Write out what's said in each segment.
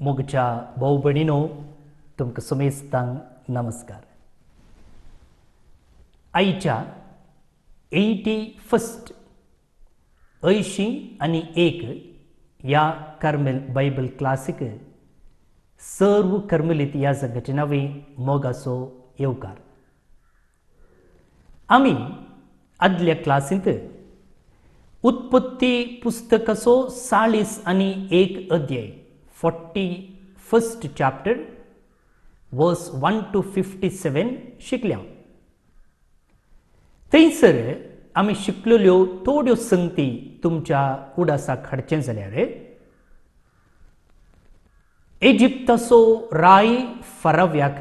मोगच्या भाऊ भयणीनो तुमकां सुमेस्तांक नमस्कार. आईच्या 81 81 या कार्मेल बायबल क्लासिक सर्व कर्मेलीत या संघाचे नावे मोगासो येवकार. आम्ही आदल्या क्लासींत उत्पत्ती पुस्तकाचो 41 अध्याय 41st chapter verse 1 to 57 शिकल्या. थंयसर आमी शिकलेल्यो थोड्यो संगती तुमच्या उडासाक हाडचें जाल्यार इजिप्ताचो राय फाराव्याक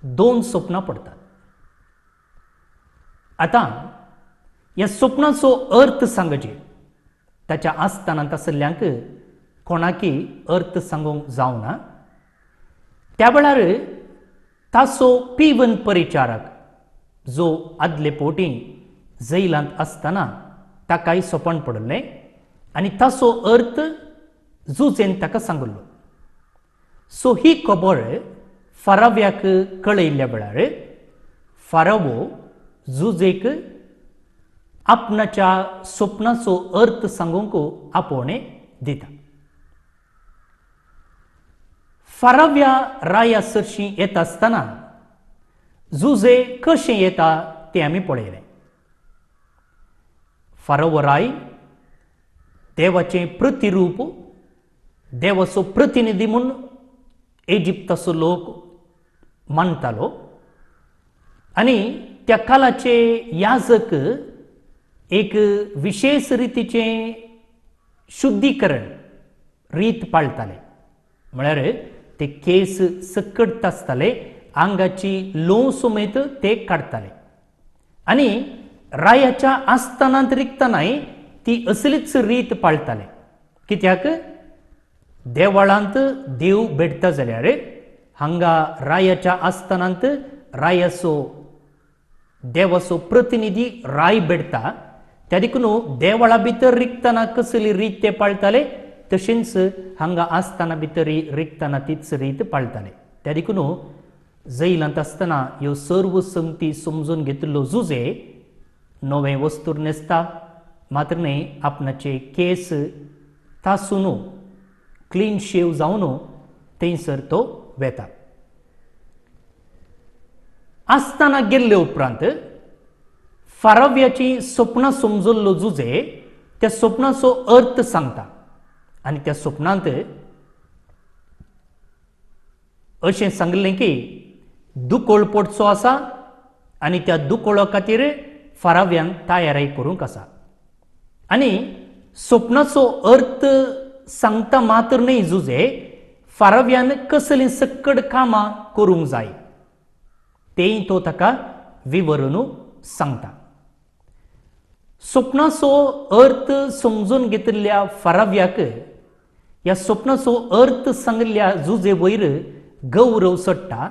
2 स्वप्नां पडटात. आतां ह्या स्वप्नाचो अर्थ सांगचे ताच्या आस्थानांत आसल्ल्यांक कोणाकी अर्थ सांगूंक जावना. त्या वेळार ताचो पिवन परिचारक जो आदले पोटी जैलांत आसतना ताकाय सोपण पडलें आनी ताचो अर्थ जुजेन ताका सांगलो. सो ही खबर फाराव्याक कळयल्ल्या वेळार फारावो जुजेक आपणाच्या स्वप्नाचो अर्थ सांगूंक आपोवणें दिता. फाराव्या राया सरशी येता आसतना जुजे कशें येता तें आमी पळयलें. फारावो राय देवाचें प्रतिरूप, देवाचो प्रतिनिधी म्हूण इजिप्ताचो लोक मानतालो आनी त्या काळाचे याजक एक विशेष रितीचें शुद्धीकरण रीत पाळटाले. म्हळ्यार ते केस सकट आसताले, आंगाची लों समेत ते काडटाले आनी रायाच्या आस्थानांत रिगतनाय ती असलीच रीत पाळटाले. कित्याक देवळांत देव भेटता जाल्यार हांगा रायाच्या आस्थानांत रायाचो देवाचो प्रतिनिधी राय भेटता. त्या देखून देवळा भितर रिगतना कसली रीत ते पाळटाले तशेंच हांगा आसतना भितर रिगतना तीच रीत पाळटाले. त्या देखून जैलांत आसतना ह्यो सर्व संगती समजून घेतिल्लो जुजे नवें वस्तूर न्हेसता, मात्र न्ही आपणाचे केस तासून क्लीन शेव जावन थंयसर तो वेता. आसतना गेल्ले उपरांत फाराव्याची स्वप्नां समजल्लो जुजे त्या स्वप्नाचो अर्थ सांगता आनी त्या स्वप्नांत अशें सांगलें की दुकोळ पडचो आसा आनी त्या दुकोळा खातीर फाराव्यान तयारी करूंक आसा. आनी स्वप्नाचो अर्थ सांगता मात्र न्ही जुजे फाराव्यान कसलीं सक्कड कामां करूंक जाय तेंय तो ताका विवरून सांगता. स्वप्नाचो अर्थ समजून घेतिल्ल्या फाराव्याक ह्या स्वप्नाचो अर्थ सांगल्ल्या जुजे वयर गौरव सडटा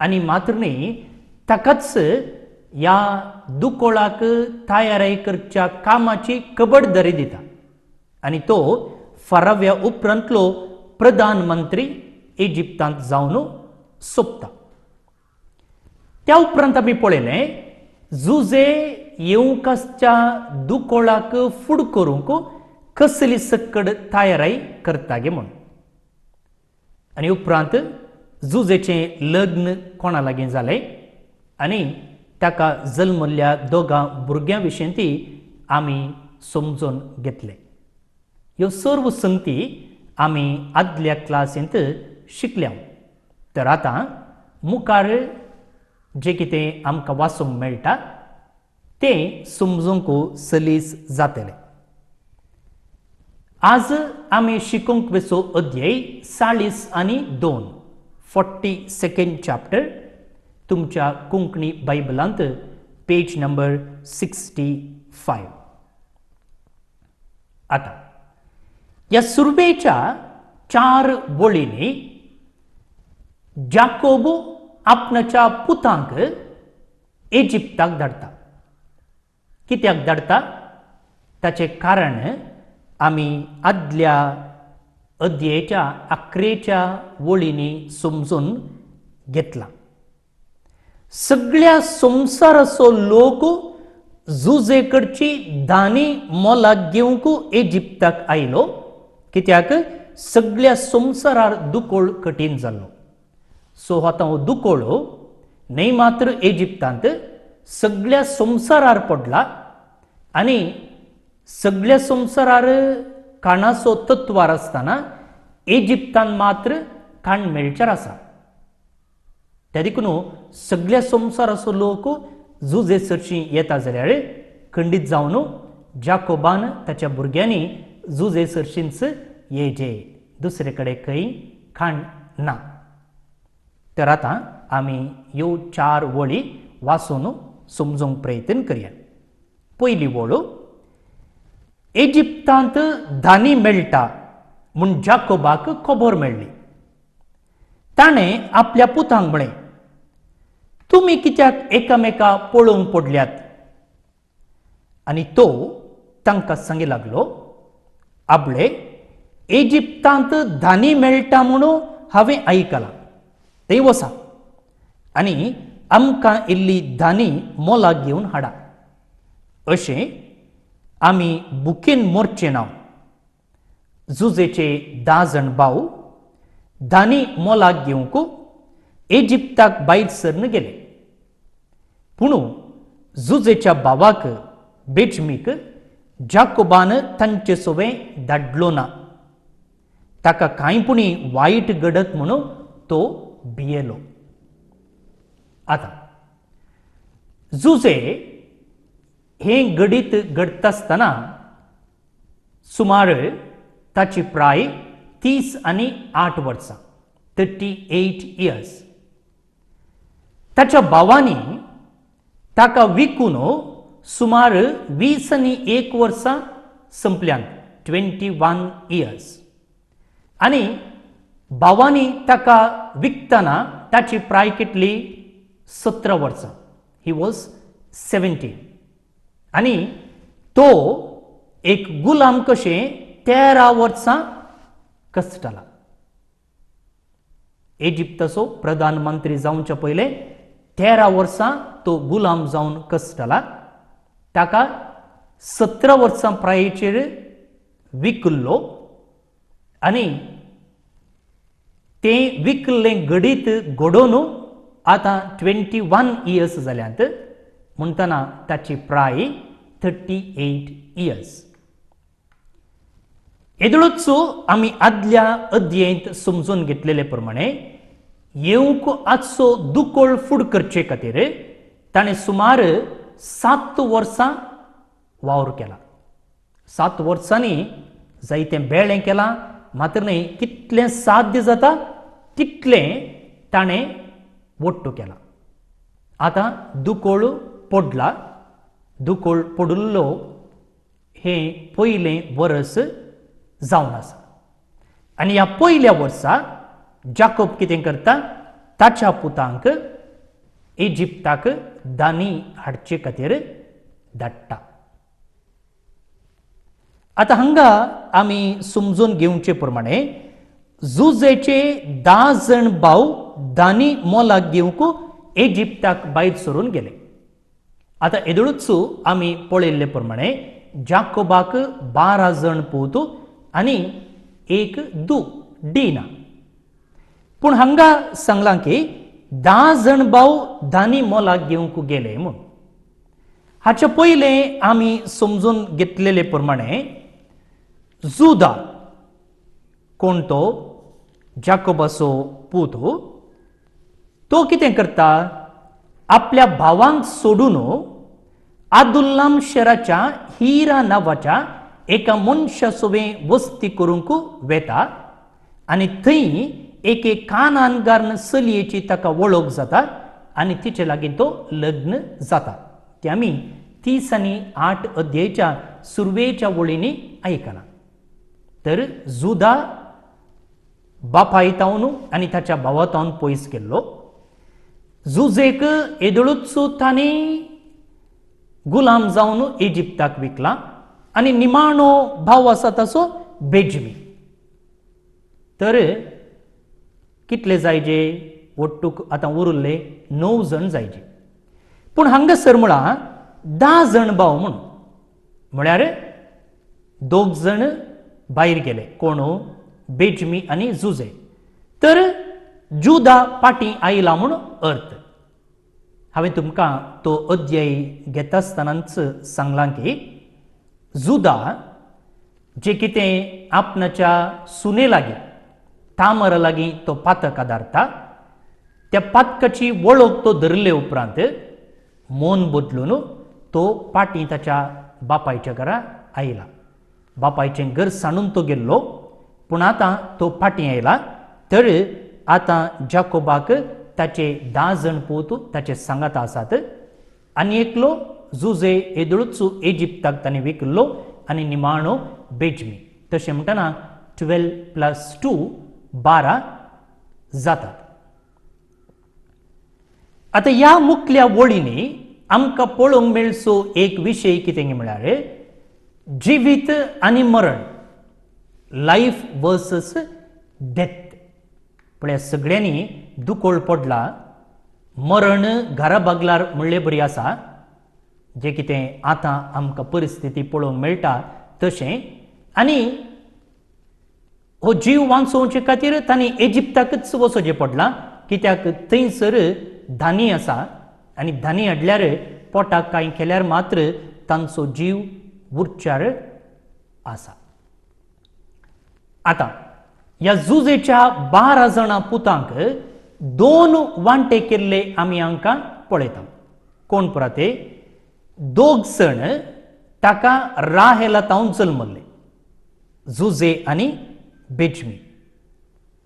आनी मात्र न्ही ताकाच ह्या दुकोळाक तयारी करच्या कामाची कबडदारी दिता आनी तो फाराव्या उपरांतलो प्रधानमंत्री इजिप्तांत जावन सोंपता. त्या उपरांत आमी पळयलें जुजे येवकासच्या दुकोळाक फुड करूंक कसली सक्कड तयारी करता गे म्हूण. आनी उपरांत जुजेचें लग्न कोणा लागीं जालें आनी ताका जल्मल्ल्या 2 भुरग्यां विशीं ती आमी समजून घेतले. ह्यो सर्व संगती आमी आदल्या क्लासींत शिकल्या. तर आतां मुखार जें कितें आमकां वाचूंक मेळटा तें समजूंक सलीस जातलें. आज आमी शिकूंक वेचो अध्याय 42 42nd chapter तुमच्या कोंकणी बायबलांत पेज नंबर 65. आतां ह्या सुरवेच्या 4 वळींनी जाकोब आपणाच्या पुतांक इजिप्ताक धाडटा. कित्याक धाडटा ताचें कारण आमी आदल्या अध्यायाच्या 11च्या वळींनी समजून घेतला. सगळ्या संवसाराचो लोक जुजेकडची दानी मोलाक घेवंक इजिप्ताक आयलो, कित्याक सगळ्या संवसारार दुकोळ कठीण जाल्लो. सो आतां हो दुकोळ न्हय मात्र इजिप्तांत सगळ्या संवसारार पडला आनी सगळ्या संवसारार खाणाचो तत्वार आसतना इजिप्तान मात्र खाण मेळच्यार आसा. त्या देखून सगळ्या संवसाराचो लोक जुजेसरशी येता जाल्यार खंडीत जावन जाकोबान ताच्या भुरग्यांनी जुजेसरशींच येजे, दुसरे कडेन खंय खाण ना. तर आतां आमी ह्यो 4 वळी वाचून समजूंक प्रयत्न करया. पयली वळ, इजिप्तांत धानी मेळटा म्हूण जाकोबाक खबर मेळ्ळी. ताणें आपल्या पुतांक म्हळें, तुमी कित्याक एकामेका पळोवंक पडल्यात? आनी तो तांकां सांगूंक लागलो, आबळे, इजिप्तांत धानी मेळटा म्हणून हांवें आयकलां. थंय वसा आनी आमकां इल्ली धानी मोलाक घेवन हाडा. अशें आमी भुकेन मरचे ना. जुजेचे 10 जाण भाव धानी मोलाक घेवंक इजिप्ताक भायर सरन गेले. पूण जुजेच्या भावाक बेचमीक जाकोबान तांचे सोबें धाडलो ना. ताका कांयपुणी वायट घडत म्हणून तो भियेलो. आतां जुजे हें घडीत घडता आसतना सुमार ताची प्राय 30 आनी 8 वर्सां, 38 years. ताच्या भावांनी ताका विकून सुमार 20 आनी 1 वर्सां संपल्यान, 21 years. आनी भावांनी ताका विकतना ताची प्राय कितली? 17 वर्सां. He was 17. आनी तो एक गुलाम कशें 13 वर्सां कश्टाला. इजिप्ताचो प्रधानमंत्री जावच्या पयले 13 वर्सां तो गुलाम जावन कश्टाला. ताका 17 वर्सां प्रायेचेर विकल्लो आनी तें विकल्लें घडीत घडोवन आतां 21 years जाल्यांत, म्हणटना ताची प्राय 38 years. येदळूच आमी आदल्या अध्यायांत समजून घेतलेले प्रमाणे येवंक आजचो दुकोळ फुड करचे खातीर ताणें सुमार 7 वर्सां वावर केला. 7 वर्सांनी जायतें बेळें केलां, मात्र न्हय, कितलें साध्य जाता तितलें ताणें वट्टू केलां. आतां दुकोळ पडला. दुकोळ पडुल्लो हें पयलें वर्स जावन आसा. आनी ह्या पयल्या वर्सा जाकोब कितें करता? ताच्या पुतांक इजिप्ताक दानी हाडचे खातीर धाडटा. आतां हांगा आमी समजून घेवचे प्रमाणे जुजेचे 10 जाण भाव दानी मोलाक घेवंक इजिप्ताक भायर सरून गेले. आतां येदळूच आमी पळयल्ले प्रमाणे जाकोबाक 12 जाण पूत आनी एक डीना. पूण हांगा सांगलां की 10 जाण भाव दानी मोलाक घेवंक गेले म्हूण. हाचे पयलें आमी समजून घेतलेले प्रमाणे जुदा कोण तो? जाकोबाचो पूत. तो कितें करता? आपल्या भावांक सोडून आदुल्लाम शहराच्या हिरा नांवाच्या एका मनशा सोबें वस्ती करूंक वेता आनी थंय एके कानानगार चलयेची ताका वळख जाता आनी तिचे लागीं तो लग्न जाता. ते आमी 30 आनी 8 अध्यायाच्या सुरवेच्या वळींनी आयकलां. तर जुदा बापायतावन आनी ताच्या भावातावन पयस केल्लो. जुजेक येदळूच तांणी गुलाम जावन इजिप्ताक विकला आनी निमाणो भाव आसा ताचो बेजमी. तर कितले जायचे ओट्टूक आतां उरले 9 जण जायचे. पूण हांगासर म्हळां 10 जण भाव म्हळ्यार 2 जण भायर गेले. कोण? बेंजमी आनी जुजे. तर जुदा फाटीं आयला म्हूण अर्थ. हांवें तुमकां तो अध्याय घेता आसतनाच सांगलां की जुदा जे कितें आपणाच्या सुने लागीं तामरा लागीं तो पातक आदारता, त्या पातकाची वळख तो धरले उपरांत मन बदलून तो फाटीं ताच्या बापायच्या घरा आयला. बापायचें घर सांडून तो गेल्लो, पूण आतां तो फाटीं आयला. तर आतां जाकोबाक ताचे 10 जण पूत ताचे सांगात आसात. आनी एकलो जुजे येदळूच इजिप्ताक ताणें विकल्लो आनी निमाणो बेंजमी. तशें म्हणटना 12 + 2 12 जातात. आतां ह्या मुखल्या वळींनी आमकां पळोवंक मेळचो एक विशय कितें म्हळ्यार जिवीत आनी मरण, लायफ वर्सस डेथ. पळय सगळ्यांनी दुकोळ पडला. मरण घरा बागलार म्हणलें बरी आसा, जें कितें आतां आमकां परिस्थिती पळोवंक मेळटा तशें. आनी हो जीव वाचोवचे खातीर तांणी इजिप्ताकच वचचें पडलां, कित्याक थंयसर धान्य आसा आनी धान्य हाडल्यार पोटाक कांय केल्यार मात्र तांचो जीव उरचार आसा. आतां ह्या जुजेच्या 12 जाणां पुतांक 2 वांटे केल्ले आमी हांकां पळयता. कोण पळय ते? 2 जण ताका राहेला तावन जल्मले, जुजे आनी बेंजमी.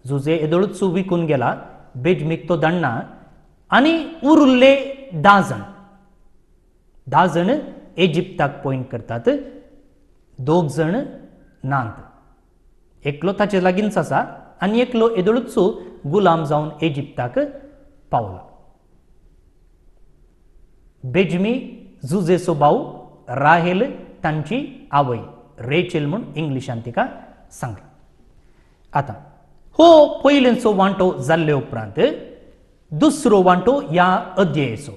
जुजे येदळूच विकून गेला, बेंजमीक तो धाडना. आनी उरले 10 जण. 10 जण इजिप्ताक पॉयंट करतात, 2 जण नांत. एकलो ताचे लागींच आसा आनी एकलो येदळूच गुलाम जावन इजिप्ताक पावला. बेंजमी जुजेचो भाऊ, राहेल तांची आवय, रेचेल म्हूण इंग्लिशान तिका सांगला. आतां हो पयलेंचो वांटो जाल्ले उपरांत दुसरो वांटो ह्या अध्यायाचो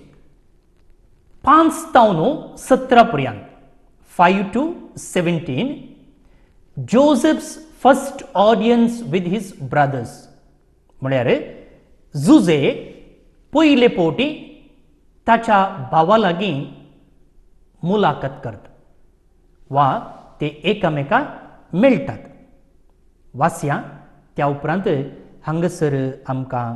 5 तावन 17 पर्यंत 5 to 17 Joseph's first audience with his brothers. म्हळ्यार जुजे पयले फावटी ताच्या भावा लागीं मुलाखत करता वा ते एकामेकाक मेळटात. वाचया, त्या उपरांत हांगासर आमकां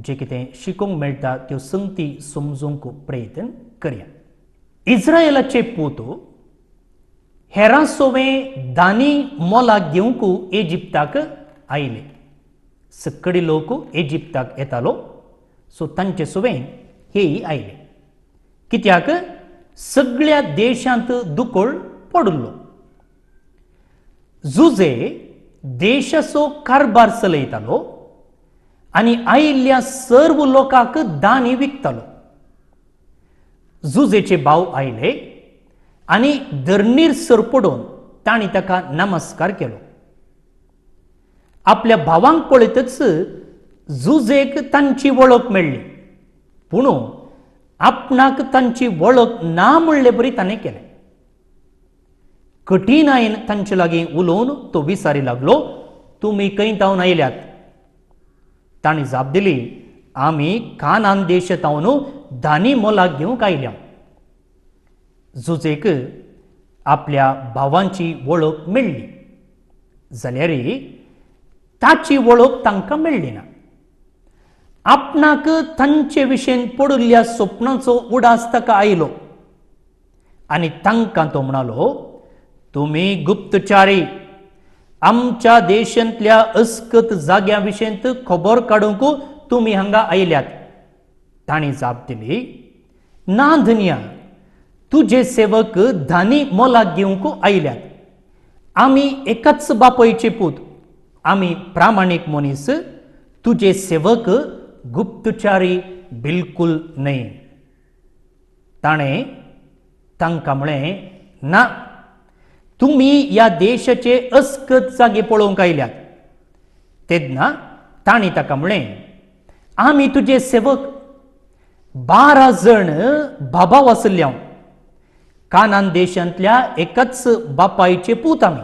जे कितें शिकोवंक मेळटा त्यो संगती समजूंक प्रयत्न करया. इस्रायेलाचे पूत हेरां सोवें दानी मोलाक घेवंक इजिप्ताक आयले. सकडी लोक इजिप्ताक येतालो, सो तांचे सोवें हेय आयले. कित्याक सगळ्या देशांत दुकोळ पडुल्लो. जुजे देशाचो कारबार चलयतालो आनी आयिल्ल्या सर्व लोकांक दानी विकतालो. जुजेचे भाव आयले आनी धरणीर सरपडून तांणी ताका नमस्कार केलो. आपल्या भावांक पळयतच जुजेक तांची वळख मेळ्ळी, पूण आपणाक तांची वळख ना म्हणले बरी ताणें केलें. कठीणायेन तांचे लागीं उलोवन तो विचारी लागलो, तुमी खंय तावन आयल्यात? तांणी जाप दिली, आमी कानान देशांतावन धानी मोलाक घेवंक आयल्या. जुजेक आपल्या भावांची वळख मेळ्ळी, जाल्यार ताची वळख तांकां मेळ्ळी ना. आपणाक तांचे विशयेन पडुल्ल्या स्वप्नाचो उडास ताका आयलो आनी तांकां तो म्हणालो, तुमी गुप्तचारी, आमच्या देशांतल्या अस्कत जाग्या विशयेंत खबर काडूंक तुमी हांगा आयल्यात. तांणी जाप दिली, ना धन्या, तुजे सेवक धानी मोलाक घेवंक आयल्यात. आमी एकाच बापयचे पूत, आमी प्रामाणीक मनीस, तुजे सेवक गुप्तचारी बिलकुल न्हय. ताणें तांकां म्हळें, ना, तुमी ह्या देशाचे अस्कत जागे पळोवंक आयल्यात. तेन्ना ताणी ताका म्हळें, आमी तुजे सेवक 12 जण बाबा आसल्ल्या कानान देशांतल्या एकच बापायचे पूत आमी.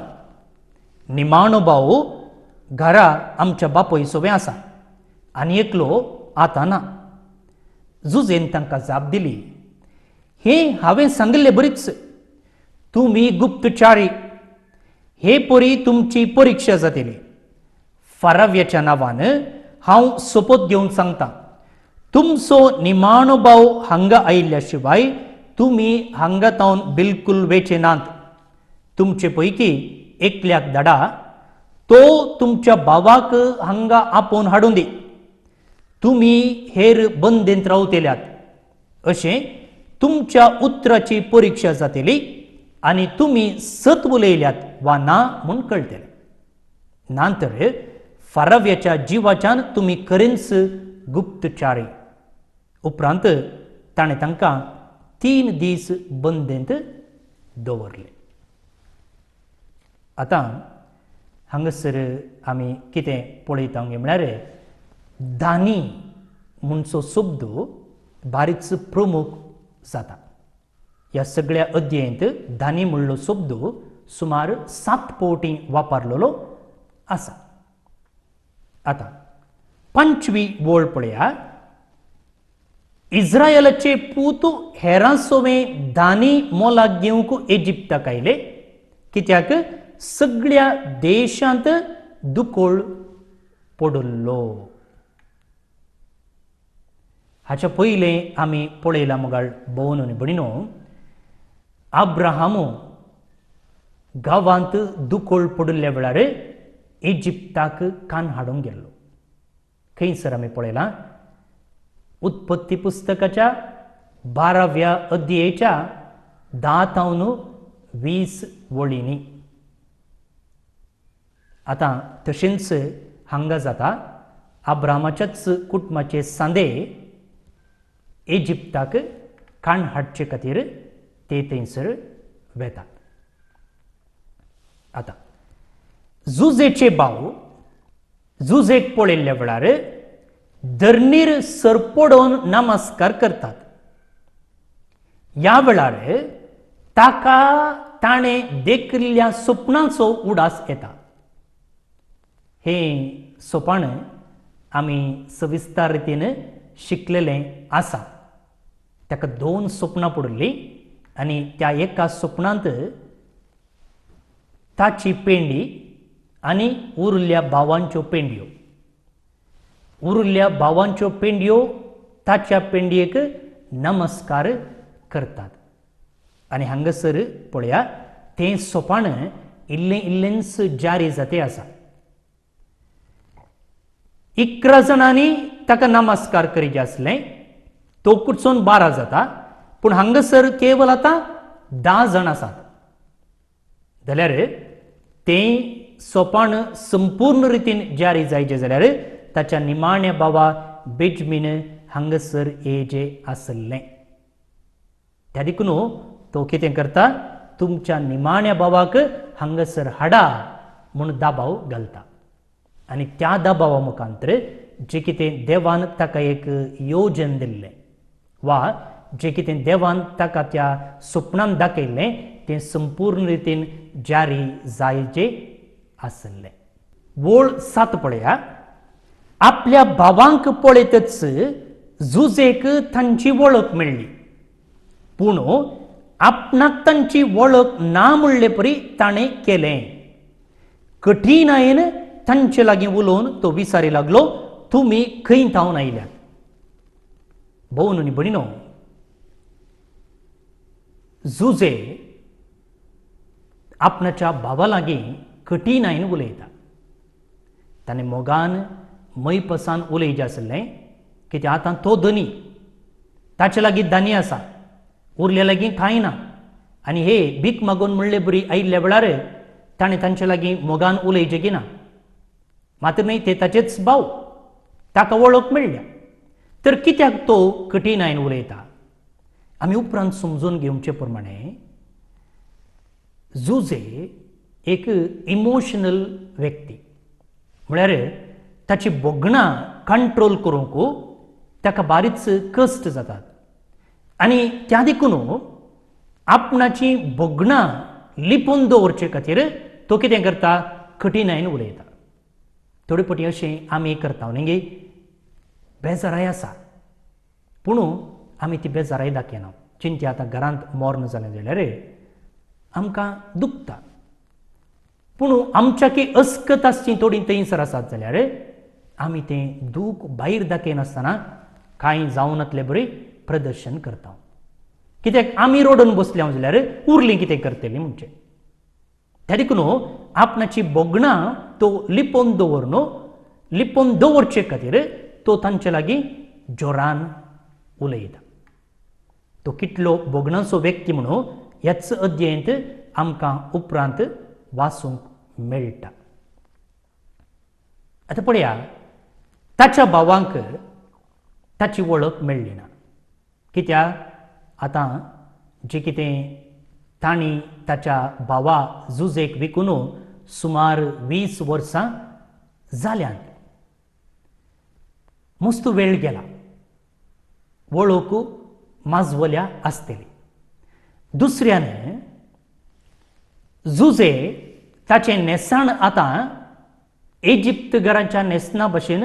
निमाणो भाव घरा आमच्या बापय सोबे आसा आनी एकलो आतां ना. जुजेन तांकां जाप दिली, हें हांवें सांगिल्लें बरीच. तुमी गुप्तचारी, हे परी तुमची परिक्षा जातली. फाराव्याच्या नांवान हांव सोपत घेवन सांगतां, तुमचो निमाणो भाव हांगा आयिल्ल्या शिवाय तुमी हांगा तावन बिलकूल वेचे नात. तुमचे पैकी एकल्याक धाडा, तो तुमच्या भावाक हांगा आपोवन हाडून दी. तुमी हेर बंदेंत रावतल्यात अशें तुमच्या उतराची परिक्षा जातली आनी तुमी सत उलयल्यात वा ना म्हूण कळटलें. नंतर फाराव्याच्या जिवाच्यान तुमी खरेंच गुप्तचारी. उपरांत ताणें तांकां 3 दीस बंदेंत दवरले. आतां हांगासर आमी कितें पळयता म्हळ्यार दानी म्हणचो शब्द बारीकच प्रमुख जाता. ह्या सगळ्या अध्यायांत दानी म्हणलो शब्द सुमार 7 फावटी वापरलेलो आसा. आतां 5वी वळ पळया. इस्रायलाचे पूत हेरां सोबें दानी मोलाक घेवंक इजिप्ताक आयले, कित्याक सगळ्या देशांत दुकोळ पडलो. हाच्या पयलें आमी पळयलां मोगाळ भोवन आनी भणीनो, अब्राहामू गांवांत दुकोळ पडिल्ल्या वेळार इजिप्ताक कान हाडूंक गेल्लो. खंयसर आमी पळयलां उत्पत्ती पुस्तकाच्या 12व्या अध्यायाच्या 10 ते 20 वळींनी. आतां तशेंच हांगा जाता, अब्रामाच्याच कुटुंबाचे सांदे इजिप्ताक काण हाडचे खातीर ते थंयसर वेतात. आतां जुजेचे भाव जुजेक पळयल्ल्या वेळार धरणीर सरपडोवन नमस्कार करतात. ह्या वेळार ताका ताणें देखिल्ल्या स्वप्नाचो उडास येता. हें सोपान आमी सविस्तार रितीन शिकलेलें आसा. ताका 2 स्वप्नां पडिल्लीं आनी त्या एका स्वप्नांत ताची पेंडी आनी उरिल्ल्या भावांच्यो पेंडयो, उरिल्ल्या भावांच्यो पेंडयो ताच्या पेंडयेक नमस्कार करतात. आनी हांगासर पळया, तें सोपान इल्लें इल्लेंच जारी जातें आसा. 11 जाणांनी ताका नमस्कार करीचे आसलें, तो कडसून 12 जाता, पूण हांगासर केवल आतां 10 जाण आसात. जाल्यार तें सोपान संपूर्ण रितीन जारी जायचें जाल्यार ताच्या निमाण्या भावा बेजमीन हांगासर येजें आसलें. त्या देखून तो कितें करता, तुमच्या निमाण्या भावाक हांगासर हाडा म्हूण दाबाव घालता. आनी त्या दाबावा मुखांतर जें कितें देवान ताका एक योजन दिल्लें वा जें कितें देवान ताका त्या स्वप्नांत दाखयल्लें तें संपूर्ण रितीन जारी जायचें आसलें. वळ 7 पळया. आपल्या भावांक पळयतच जुजेक तांची वळख मेळ्ळी, पूण आपणाक तांची वळख ना म्हणले परी ताणें केलें. कठीणायेन तांचे लागीं उलोवन तो विचारी लागलो, तुमी खंय थावन आयल्यात. भोवन आनी भणीनो, जुजे आपणाच्या भावा लागीं कठीणायेन उलयता. ताणें मोगान मैपसान उलयचें आसलें, कित्याक आतां तो धनी, ताचे लागीं धान्य आसा, उरल्या लागीं कांय ना. आनी हे भीक मागून म्हणले बरी आयिल्ल्या वेळार ताणें तांचे लागीं मोगान उलयचें की ना. मात्र न्हय, ते ताचेच भाव, ताका वळख मेळ्ळ्या, तर कित्याक तो कठीणायेन उलयता. आमी उपरांत समजून घेवचे प्रमाणे जुजे एक इमोशनल व्यक्ती, म्हळ्यार ताची बोगणां कंट्रोल करूंक ताका बारीच कश्ट जातात आनी त्या देखून आपणाची बोगणां लिपोवन दवरचे खातीर तो कितें करता कठिनायेन उलयता थोडे फावटी अशें आमी करता न्ही बेजाराय आसा पूण आमी ती बेजाराय दाखयना चिंती आतां घरांत मरण जालें जाल्यार आमकां दुखता पूण आमच्या की अस्कत आसची थोडी थंयसर आसात जाल्यार आमी तें दूख भायर दाखयनासतना कांय जावनातले बरें प्रदर्शन करता कित्याक आमी रोडून बसल्या जाल्यार उरलीं कितें करतलीं म्हणचें त्या देखून आपणाची बोगणां तो लिपोवन दवरचे खातीर तो तांचे लागीं जोरान उलयता तो कितलो बोगणांचो व्यक्ती म्हणून ह्याच अध्ययनांत आमकां उपरांत वाचूंक मेळटा आतां पळया ताच्या भावांक ताची वळख मेळ्ळी ना कित्याक आतां जें कितें तांणी ताच्या भावा जुजेक विकून सुमार 20 वर्सां जाल्यांत मस्त वेळ गेला वळख माजवल्या आसतली दुसऱ्यान जुजे ताचें नेसाण आतां इजिप्तगरांच्या नेसना भशेन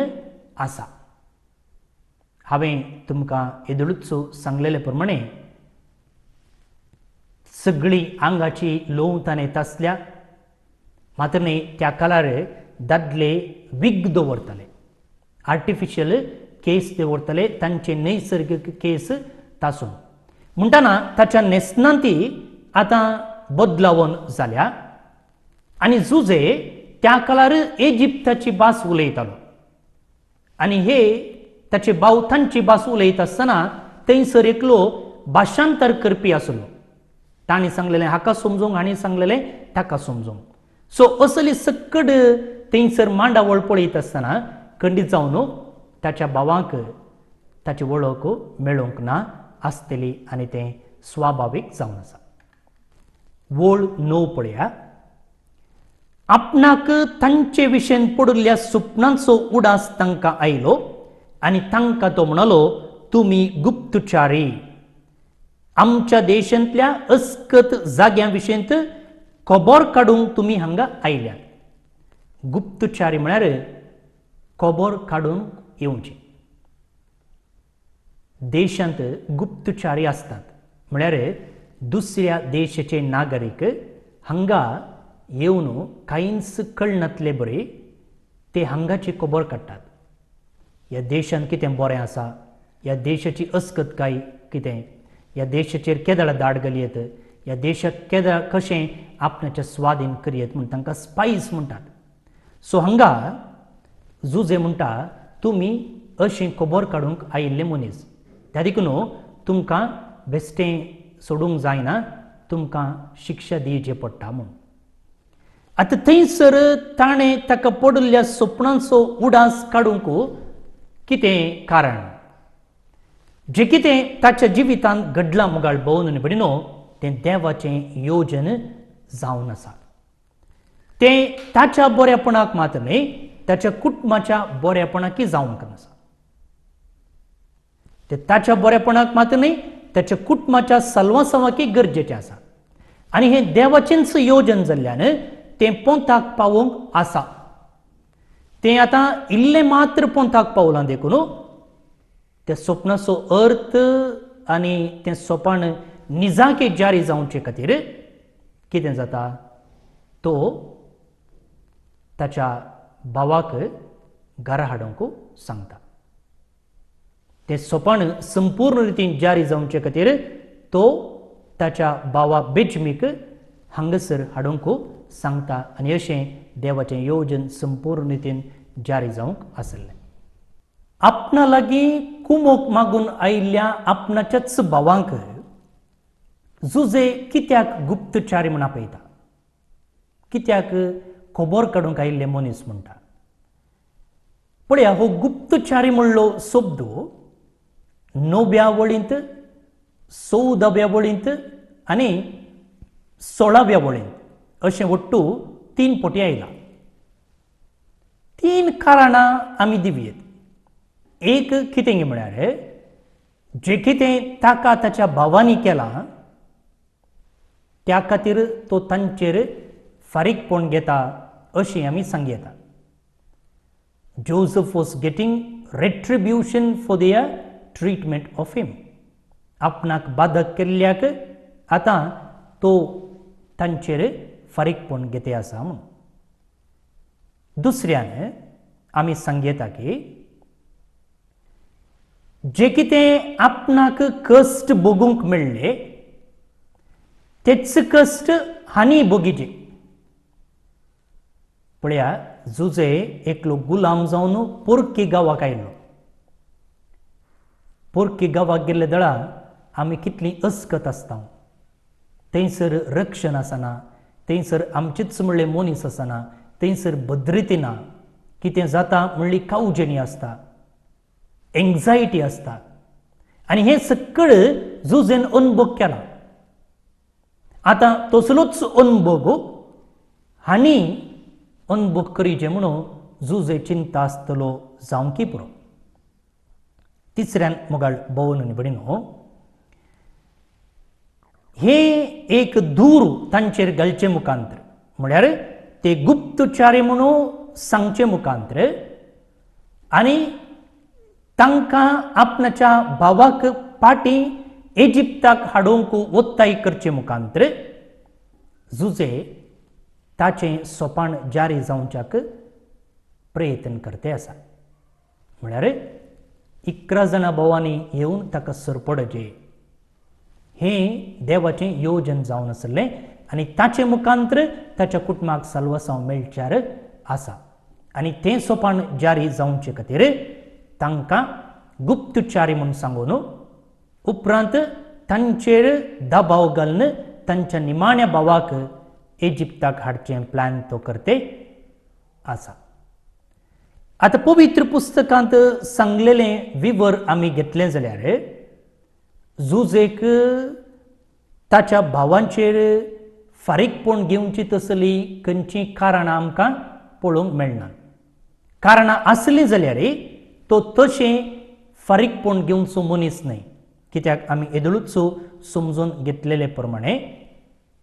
आसा हांवें तुमकां येदोळूच सांगलेले प्रमाणे सगळीं आंगाची लोवताने आसल्या मात्र न्ही त्या काळार दादले विग दवरताले आर्टिफिशियल केस दवरताले तांचे नैसर्गिक केस तासून म्हणटना ताच्या नेसनांती आतां बदलावन जाल्या आनी जुजे त्या काळार इजिप्ताची भास उलयतालो आनी हे ताचे भाव तांची भास उलयता आसतना थंयसर एकलो भाशांतर करपी आसलो तांणी सांगलेलें हाका समजूंक आनी सांगलेलें ताका समजूंक सो असली सकड थंयसर मांडावळ पळयत आसतना खंडीत जावन ताच्या भावांक ताची वळख मेळूंक ना आसतली आनी तें स्वाभावीक जावन आसा वळ 9 पळया आपणाक तांचे विशयेन पडिल्ल्या सुपनांचो उडास तांकां आयलो आनी तांकां तो म्हणलो तुमी गुप्तचारी आमच्या देशांतल्या अस्कत जाग्यां विशयेंत खबर काडूंक तुमी हांगा आयल्यात गुप्तचारी म्हळ्यार खबर काडूंक येवचें देशांत गुप्तचारी आसतात म्हळ्यार दुसऱ्या देशाचे नागरीक हांगा येवन कांयच कळनातले बरे ते हांगाची खबर काडटात ह्या देशांत कितें बरें आसा ह्या देशाची अस्कत काय कितें ह्या देशाचेर केदळ दाड घालयत ह्या देशाक केदळ कशें आपणाचें स्वाधीन करयत म्हूण तांकां स्पायस म्हणटात सो हांगा जुजे म्हणटा तुमी अशीं खबर काडूंक आयिल्ले मनीस त्या देखून तुमकां बेश्टें सोडूंक जायना तुमकां शिक्षा दिवचें पडटा म्हूण आतां थंयसर ताणें ताका पडिल्ल्या स्वप्नांचो उडास काडूंक कितें कारण जें कितें ताच्या जिवितांत घडलां मुगाळ भोंवन बिडिनो तें देवाचें योजन जावन आसा तें ताच्या बऱ्यापणाक मात न्ही ताच्या कुटुंबाच्या बऱ्यापणाकय जावंक आसा तें ताच्या बऱ्यापणाक मात न्ही ताच्या कुटुंबाच्या सल्वासवाकय गरजेचें आसा आनी हें देवाचेंच योजन जाल्ल्यान तें पोंताक पावोवंक आसा तें आतां इल्लें मात्र पोंताक पावलां देखून त्या स्वप्नाचो अर्थ आनी तें स्वप्न निजाके जारी जावचे खातीर कितें जाता तो ताच्या भावाक घरा हाडूंक सांगता तें स्वप्न संपूर्ण रितीन जारी जावचे खातीर तो ताच्या भावा बेजमीक हांगासर हाडूंक सांगता आनी अशें देवाचें योजन संपूर्ण रितीन जारी जावंक आसलें आपणा लागीं कुमोक मागून आयिल्ल्या आपणाच्याच भावांक जुजे कित्याक गुप्तचारी म्हूण आपयता कित्याक खबर काडूंक आयिल्ले मनीस म्हणटा पळया हो गुप्तचारी म्हणलो शब्द 9व्या वळींत 14व्या वळींत आनी 16व्या वळींत अशें वट्टू 3 फावटी आयला तीन कारणां आमी दिवयेत. एक कितें म्हळ्यार जे कितें ताका ताच्या भावांनी केलां त्या खातीर तो तांचेर फारीकपण घेता अशी आमी सांगूं येता. Joseph was getting retribution for their treatment of him. आपणाक बाधक केल्ल्याक आतां तो तांचेर फारीकपण घेते आसा म्हूण. दुसऱ्यान आमी सांगूं येता की जे कितें आपणाक कश्ट भोगूंक मेळ्ळे तेच कश्ट हानी भोगिचे. पळया, जुजे एकलो गुलाम जावन पोरकी गांवाक आयलो. पोरकी गांवाक गेल्ले दळा आमी कितली अस्कत आसता. थंयसर रक्षण आसना, थंयसर आमचेच म्हणले मनीस आसना, थंयसर भद्रती ना. कितें जाता म्हणली कावजेणी आसता, एंग्जायटी आसता. आनी हे सकळ जुजेन अनुभव केला. आतां तसलोच अनुभव हानी अनुभव करीचे म्हणून जुजे चिंता आसतलो जावं की पुरो. तिसऱ्यान मोगाळ भोवन भयणीनो, हे एक दूर तांचेर घालचे मुखांतर म्हळ्यार ते गुप्तचारी म्हणून सांगचे मुखांतर आनी तांकां आपणाच्या भावाक पाटी इजिप्ताक हाडूंक वोत्ताय करचे मुखांतर जुजे ताचें सोपान जारी जावच्याक प्रयत्न करते आसा. म्हळ्यार 11 जाणां भावांनी येवन ताका सरपडचे हें देवाचें येवजन जावन आसलें आनी ताचे मुखांतर ताच्या कुटुंबाक साल्वासांव मेळच्यार आसा. आनी तें सोपान जारी जावचे खातीर तांकां गुप्तचारी म्हूण सांगून उपरांत तांचेर दबाव घालून तांच्या निमाण्या भावाक इजिप्ताक हाडचें प्लॅन तो करते आसा. आतां पवित्र पुस्तकांत सांगलेलें विवर आमी घेतलें जाल्यार जुजेक ताच्या भावांचेर फारीकपण घेवची तसली खंयचीं कारणां आमकां पळोवंक मेळना. कारणां आसलीं जाल्यार तो तशें फारीकपण घेवचो मनीस न्हय. कित्याक आमी येदळूच समजून घेतलेले प्रमाणे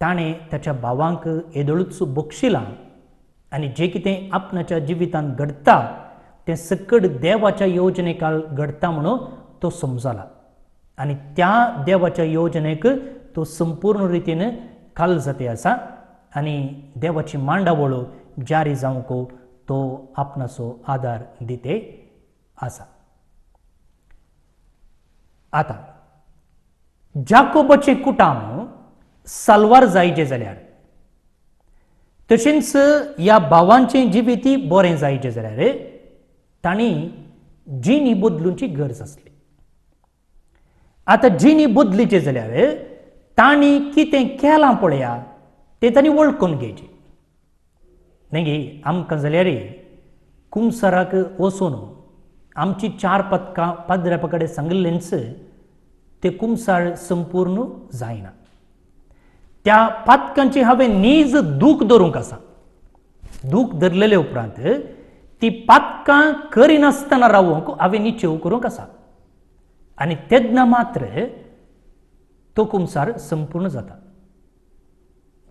ताणें ताच्या भावांक येदळूच बक्षिलां आनी जें कितें आपणाच्या जिवितांत घडटा तें सकट देवाच्या येवजणेकाल घडटा म्हणून तो समजला आनी त्या देवाच्या येवजणेक तो संपूर्ण रितीन काल जाते आसा आनी देवाची मांडावळ जारी जावंक तो आपणाचो आदार दिते आसा. आतां जाकोबाचें कुटाम साल्वार जायचें जाल्यार तशेंच ह्या भावांचें जिविती बरें जायचें जाल्यार तांणी जिणी बदलूंची गरज आसली. आतां जिणी बदलीचे जाल्यार तांणी कितें केलां पळया तें तांणी वळखून घेवचें. न्ही गे, आमकां जाल्यार कुंसाराक वचून आमची 4 पदकां पाद्रपा कडेन सांगलेंच ते कुंसार संपूर्ण जायना. त्या पातकांची हांवें नीज दूख धरूंक आसा. दूख धरलेले उपरांत ती पातकां करिनासतना रावूंक हांवें निचेव करूंक आसा आनी तेन्ना मात्र तो कुंसार संपूर्ण जाता.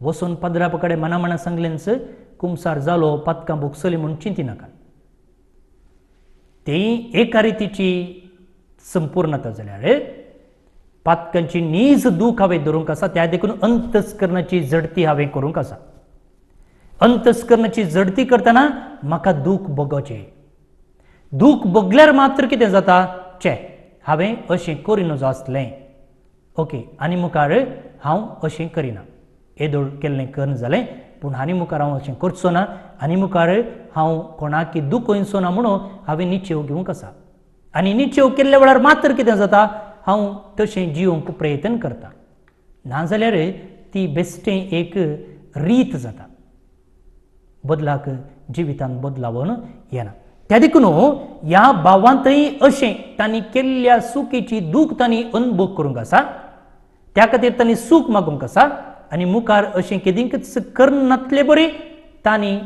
वचून पाद्रपा कडेन मना सांगलेंच कुंसार जालो, पातकां भोगसली म्हूण चिंती नाका. तें एका रितीची संपूर्णता जाल्यार पातकांची नीज दूख हांवें धरूंक आसा. त्या देखून अंतस्करणाची जडती हांवें करूंक आसा. अंतस्करणाची जडती करतना म्हाका दूख भोगोवचें. दूख भोगल्यार मात्र कितें जाता, हांवें अशें करिनूच आसलें, ओके, आनी मुखार हांव अशें करिना. येदोळ केल्लें करन जालें पूण आनी मुखार हांव अशें करचो ना, आनी मुखार हांव कोणाक दुखयचो ना म्हणून हांवें निचेव घेवंक आसा. आनी निचेव केल्ल्या वेळार मात्र कितें जाता, हांव तशें जिवंक प्रयत्न करता. नाजाल्यार ती बेश्टें एक रीत जाता. बदलाक जिवितांत बदलावन येना. त्या देखून ह्या भावांतय अशें तांणी केल्ल्या चुकीची दूख तांणी अनुभव करूंक आसा. त्या खातीर तांणी सूख मागूंक आसा आनी मुखार अशें केदींकच करनातले बरी तांणी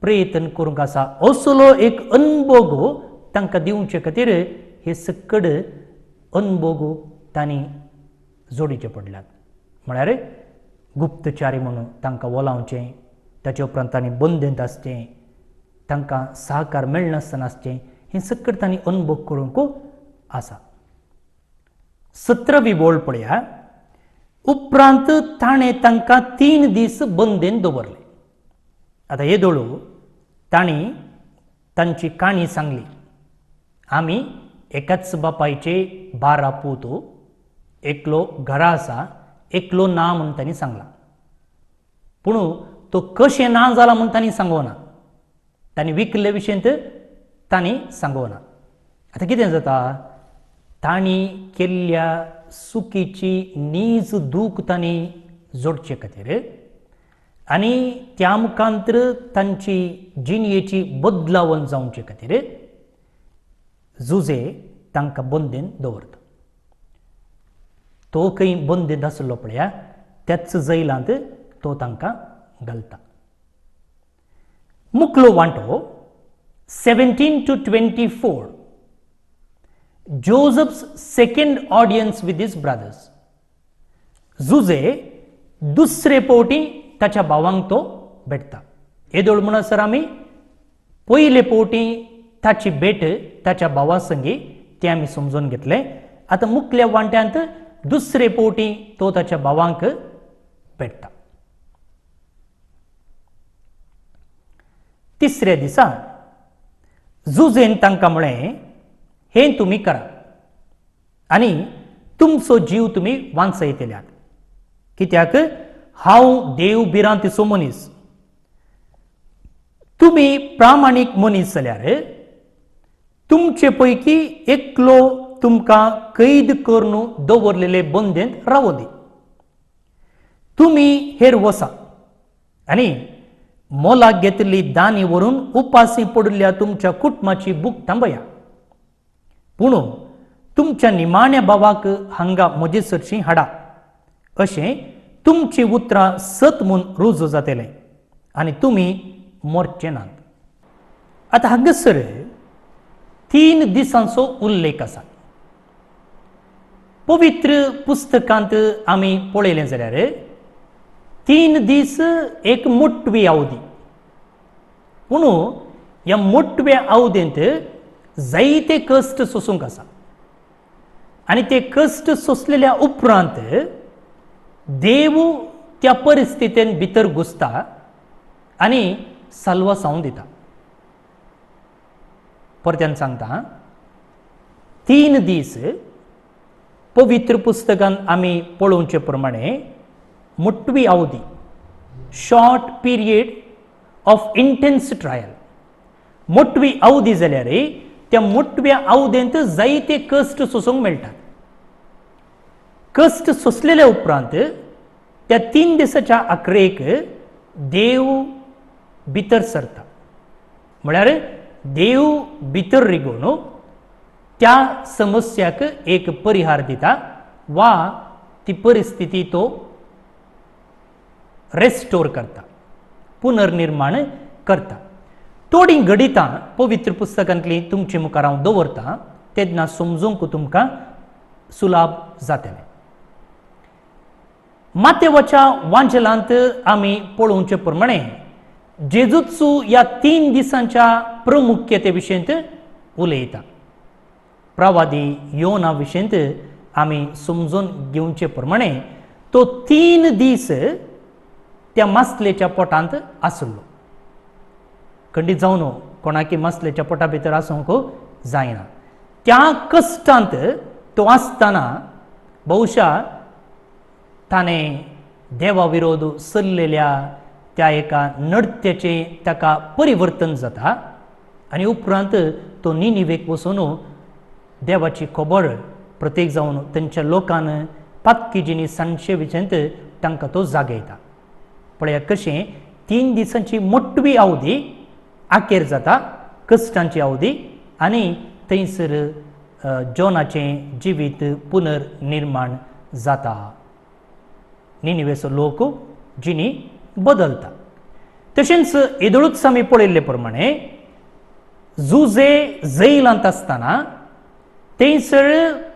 प्रयत्न करूंक आसा असलो एक अनुभव तांकां दिवचे खातीर हे सकड अनुभव तांणी जोडीचे पडल्यात. म्हळ्यार गुप्तचारी म्हणून तांकां बोलावचें, ताचे उपरांत तांणी बंदेंत आसचें, तांकां सहकार मेळनासतना आसचें, हें सकड तांणी अनुभव करूंक आसा. 17वी बोळ पळया. उपरांत ताणें तांकां 3 दीस बंदेंत दवरले. आतां हे दोळू तांणी तांची काणी सांगली. आमी एकाच बापायचे 12 पूत, एकलो घरा आसा, एकलो ना म्हूण तांणी सांगला. पूण तो कशें ना जाला म्हूण तांणी सांगोना. तांणी विकले विशयंत तांणी सांगोना. आतां कितें जाता, तांणी केल्ल्या चुकीची नीज दूख तांणी जोडचे खातीर आनी त्या मुखांतर तांची जिणयेची बदलावण जावचे खातीर जुजे तांकां बंदेंत दवरता. तो खंय बंदेंत आसलो पळया, त्याच जैलांत तो तांकां घालता. मुखलो वांटो 17 to 24. Joseph's second audience with his brothers. Jose दुसरे पोवटी ताच्या भावांक तो भेटता. येदोळ म्हणसर आमी पयले पोवटी ताची भेट ताच्या भावा संगी ते आमी समजून घेतले. आतां मुखल्या वांट्यांत दुसरे पोवटी तो ताच्या भावांक भेटता. तिसऱ्या दिसा जुजेन तांकां म्हळें, हें तुमी करा आनी तुमचो जीव तुमी वांचयतल्यात, कित्याक हांव देव भिरांतीचो मनीस. तुमी प्रामाणीक मनीस जाल्यार तुमचे पैकी एकलो तुमकां कैद करून दवरलेले बंदेंत रावो दी. तुमी हेर वसा आनी मोलाक घेतिल्ली दानी व्हरून उपासी पडिल्ल्या तुमच्या कुटुंबाची भूक थांबया. पूण तुमच्या निमाण्या भावाक हांगा म्हजेसरशीं हाडा. अशें तुमची उतरां सत म्हूण रुजू जातलें आनी तुमी मरचे नात. आतां हांगासर 3 दिसांचो उल्लेख आसा. पवित्र पुस्तकांत आमी पळयलें जाल्यार 3 दीस एक मोठवी अवधी. पूण ह्या मोठव्या अवधेंत जायते कश्ट सोसूंक आसा आनी ते कश्ट सोंसलेल्या उपरांत देव त्या परिस्थितीन भितर घुसता आनी साल्वासांव दिता. परत्यान सांगता, 3 दीस पवित्र पुस्तकांत आमी पळोवचे प्रमाणे मोठवी अवधी, short period of intense trial. मोठवी अवधी जाल्यार त्या मोठव्या अवधेंत जायते कश्ट सोसूंक मेळटात. कश्ट सोंसलेल्या उपरांत त्या 3 दिसाच्या आखरेक देव भितर सरता. म्हळ्यार देव भितर रिगून त्या समस्याक एक परिहार दिता वा ती परिस्थिती तो रेस्टोर करता, पुनर्निर्माण करता. थोडी गणितां पवित्र पुस्तकांतली तुमचे मुखार हांव दवरतां, तेन्ना समजूंक तुमकां सुलभ जातलें. मातेवाच्या वांचलांत आमी पळोवचे प्रमाणे जेजुत्सू ह्या 3 दिसांच्या प्रमुख्यते विशयंत उलयता. प्रवादी योना विशयंत आमी समजून घेवचे प्रमाणे तो 3 दीस त्या मासलेच्या पोटांत आसलो. खंडीत जावन कोणाकी मासलेच्या पोटा भितर आसूंक जायना. त्या कश्टांत तो आसतना बहुशा ताणें देवा विरोध चल्लेल्या त्या एका नडत्याचे ताका परिवर्तन जाता आनी उपरांत तो निनिवेक वचून देवाची खबर प्रत्येक जावन तांच्या लोकान पातकी जिणी सांडचे विशयंत तांकां तो जागयता. पळया कशें 3 दिसांची मोठवी अवधी आखेर जाता, कश्टांची अवधी, आनी थंयसर जोनाचें जिवीत पुनर्निर्माण जाता. निनिवेचो लोक जिणी बदलता. तशेंच येदोळूच आमी पळयल्ले प्रमाणे जुजे जैलांत आसतना थंयसर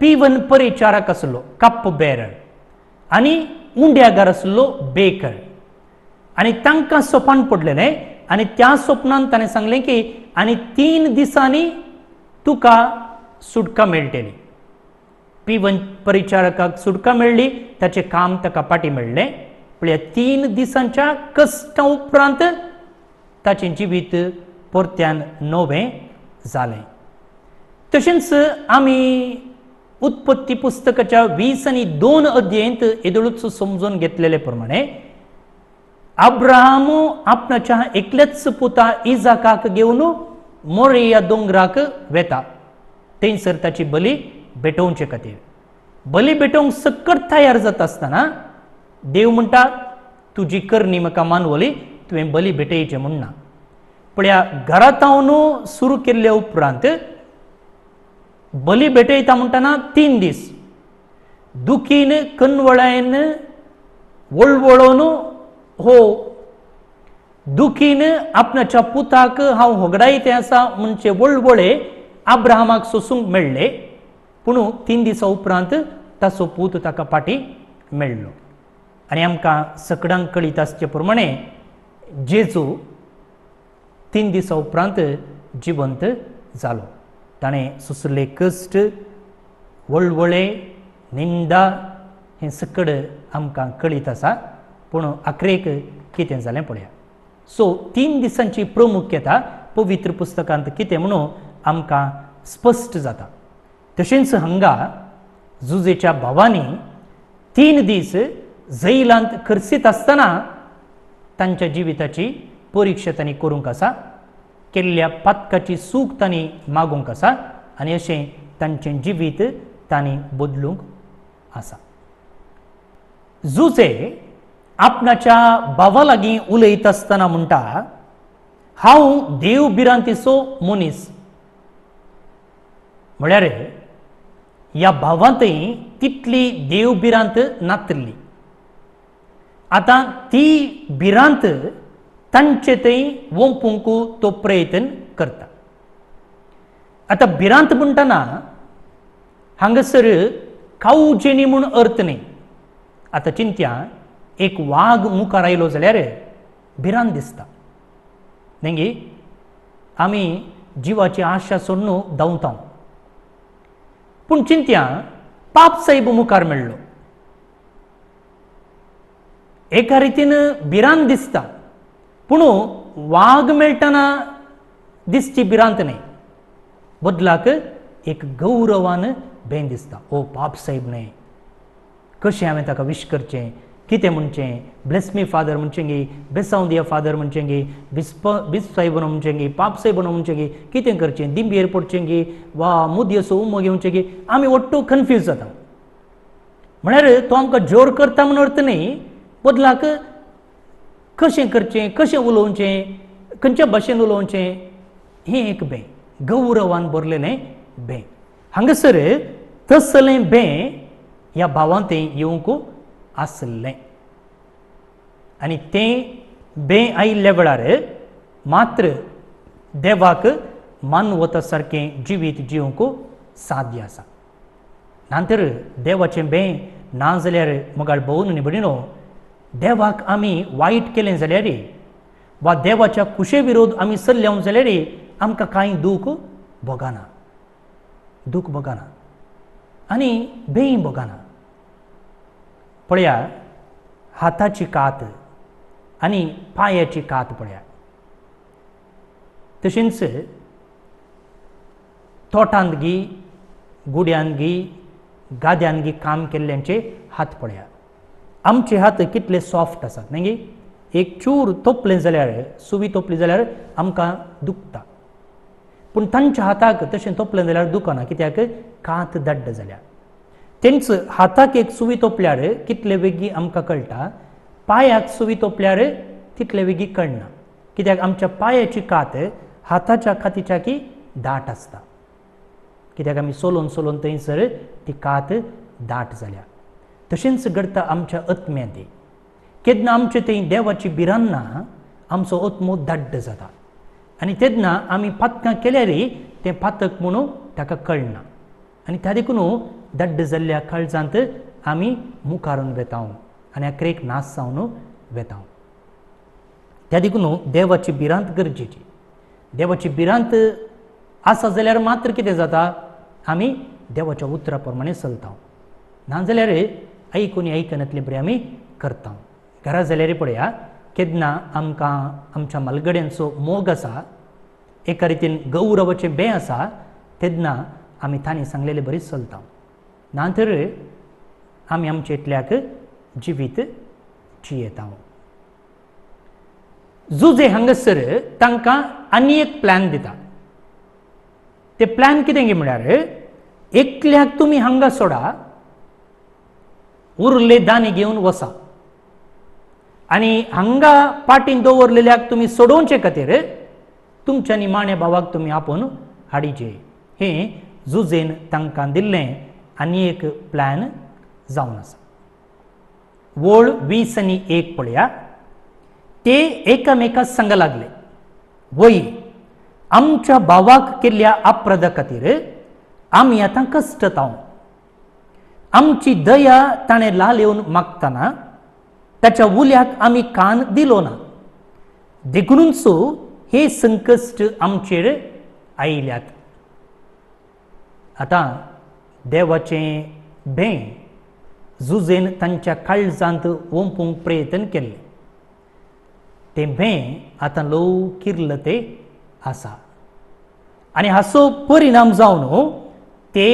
P1 परिचारक आसलो कप बेरर आनी उंड्यागार आसलो बेकर आनी तांकां सोपान पडलेलें आनी त्या स्वप्नांत ताणें सांगलें की आनी 3 दिसांनी तुका सुटका मेळटली. P1 परिचारकाक सुटका मेळ्ळी, ताचें काम ताका फाटीं मेळ्ळें. पूण ह्या 3 दिसांच्या कश्टां उपरांत ताचें जिवीत परत्यान नवें जालें. तशेंच आमी उत्पत्ती पुस्तकाच्या 20 आनी 2 अध्यायांत येदोळूच समजून घेतलेले प्रमाणे अब्राहम आपणाच्या एकल्याच पुता इजाकाक घेवन मोरिया दोंगराक वेता थंयसर ताची बली भेटोवचे खातीर. बली भेटोवंक सकट तयार जाता आसतना देव म्हणटा तुजी करणी म्हाका मानवली, तुवें बली भेटयचें म्हणना. पूण ह्या घरांत सुरू केल्ल्या उपरांत बली भेटयता म्हणटना 3 दीस दुखीन कनवळायन वळवळोवन हो दुखीन आपणाच्या पुताक हांव होगडायते आसा म्हणचे वळवळे अब्राहमाक सोसूंक मेळ्ळे. पूण 3 दिसां उपरांत ताचो पूत ताका फाटीं मेळ्ळो. आनी आमकां सगळ्यांक कळीत आसचे प्रमाणे जेजू 3 दिसां उपरांत जिवंत जालो. ताणें सुसले कश्ट वळवळे निंदा हें सकड आमकां कळीत आसा. पूण आखरेक कितें जालें पळया. सो 3 दिसांची प्रामुख्यता पवित्र पुस्तकांत कितें म्हणून आमकां स्पश्ट जाता. तशेंच हांगा जुजेच्या भावांनी 3 दीस जैलांत खर्सीत आसतना तांच्या जिविताची परिक्षा तांणी करूंक आसा, केल्ल्या पातकाची सूख तांणी मागूंक आसा आनी अशें तांचें जिवीत तांणी बदलूंक आसा. जुजे आपणाच्या भावा लागीं उलयत आसतना म्हणटा हांव देव भिरांतीचो मनीस. म्हळ्यार ह्या भावांतय तितली देव भिरांत नातली. आतां ती भिरांत तांचे थंय वंपूंक तो प्रयत्न करता. आतां भिरांत म्हणटना हांगासर कावजेनी म्हूण अर्थ न्ही. आतां चिंत्या एक वाग मुखार आयलो जाल्यार भिरांत दिसता न्ही गे. आमी जिवाची आशा सोडून धांवता. पूण चिंत्या पाप साहेब मुखार मेळ्ळो. एका रितीन भिरांत दिसता पूण वाग मेळटना दिसची भिरांत न्ही. बदलाक एक गौरवान भें दिसता. ओ पाप साहेब न्ही, कशें हांवें ताका विश करचें, कितें म्हणचें, ब्लेस मी फादर म्हणचें गे, बेसांव दिया फादर म्हणचें गे, बिस साहेब म्हणचें गे, पाप साहेब म्हणचें गे, कितें करचें, दिंबेर पडचें गे वा मुदी असो उमो घेवचें गे. आमी ओट्टू कन्फ्यूज जाता. म्हळ्यार तो आमकां जोर करता म्हूण अर्थ न्ही, बदलाक कशें करचें, कशें उलोवचें, खंयच्या भाशेन उलोवचें हें एक भें, गौरवान भरलेलें भें. हांगासर तसलें भें ह्या भावांत येवंक आसलें आनी तें भें आयिल्ल्या वेळार मात्र देवाक मानवता सारकें जिवीत जिवंक साध्य आसा. नंतर देवाचें भें ना जाल्यार मोगाळ भोवन न्ही भयणीनो, देवाक आमी वायट केलें जाल्यार वा देवाच्या कुशे विरोध आमी चल्ल्या जाल्यार आमकां कांय दूख भोगना, दूख भोगना आनी भेंय भोगना. पळया हाताची कात आनी पांयाची कात पळया. तशेंच तोटांत गी, गुड्यांत गी, गाद्यान गी काम केल्ल्यांचे हात पळया. आमचे हात कितले सॉफ्ट आसात न्ही. एक चूर तोपलें जाल्यार, सुवी तोपली जाल्यार आमकां दुखता. पूण तांच्या हाताक तशें तोपलें जाल्यार दुखना, कित्याक कात दड्ड जाल्या. तेंच हाताक एक सुवी तोपल्यार कितले वेगी आमकां कळटा, पांयाक सुवी तोपल्यार तितले वेगी कळना, कित्याक आमच्या पांयाची कात हाताच्या कातीच्या की दाट आसता, कित्याक आमी सोलोवन सोलोवन थंयसर ती कात दाट जाल्या. तशेंच घडटा आमच्या आत्म्यांत. केन्ना आमचे थंय देवाची भिरांत ना आमचो ओतमो दड्ड जाता आनी तेन्ना आमी पातकां केल्यारय तें पातक म्हणून ताका कळना आनी त्या देखून दड्ड जाल्ल्या काळजांत आमी मुखारून वेता आनी अकरेक नाश जावन वेता. त्या देखून देवाची भिरांत गरजेची. देवाची भिरांत आसा जाल्यार मात्र कितें जाता, आमी देवाच्या उतरा प्रमाणे चलता. नाजाल्यार आयकून आयकनातले बरें आमी करता. घरा जाल्यार पळया, केन्ना आमकां आमच्या मलगड्यांचो मोग आसा, एका रितीन गौरवाचें बें आसा, तेन्ना आमी तांणी सांगलेले बरी चलता. नातर आमी आमचे इतल्याक जिवीत जियेता. जुजे हांगासर तांकां आनी एक प्लॅन दिता. ते प्लॅन कितें गे म्हळ्यार, एकल्याक तुमी हांगा सोडा, उरले दानी घेवन वसा आनी हांगा पाटीन दवरलेल्याक तुमी सोडोवचे खातीर तुमच्या निमाण्या भावाक तुमी आपोवन हाडिचे. हें जुजेन तांकां दिल्लें आनी एक प्लॅन जावन आसा. वोळ 20:1 पळया. ते एकामेकाक सांगूंक लागले, वय आमच्या भावाक केल्ल्या अपराधा खातीर आमी आतां कश्टतांव. आमची दया ताणें लाल येवन मागतना ताच्या उल्याक आमी कान दिलो ना. देखूनच हे संकश्ट आमचेर आयल्यात. आतां देवाचें बें जुजेन तांच्या काळजांत ओंपूंक प्रयत्न केल्ले. तें बें आतां ल्हव किरलं तें आसा आनी हाचो परिणाम जावन ते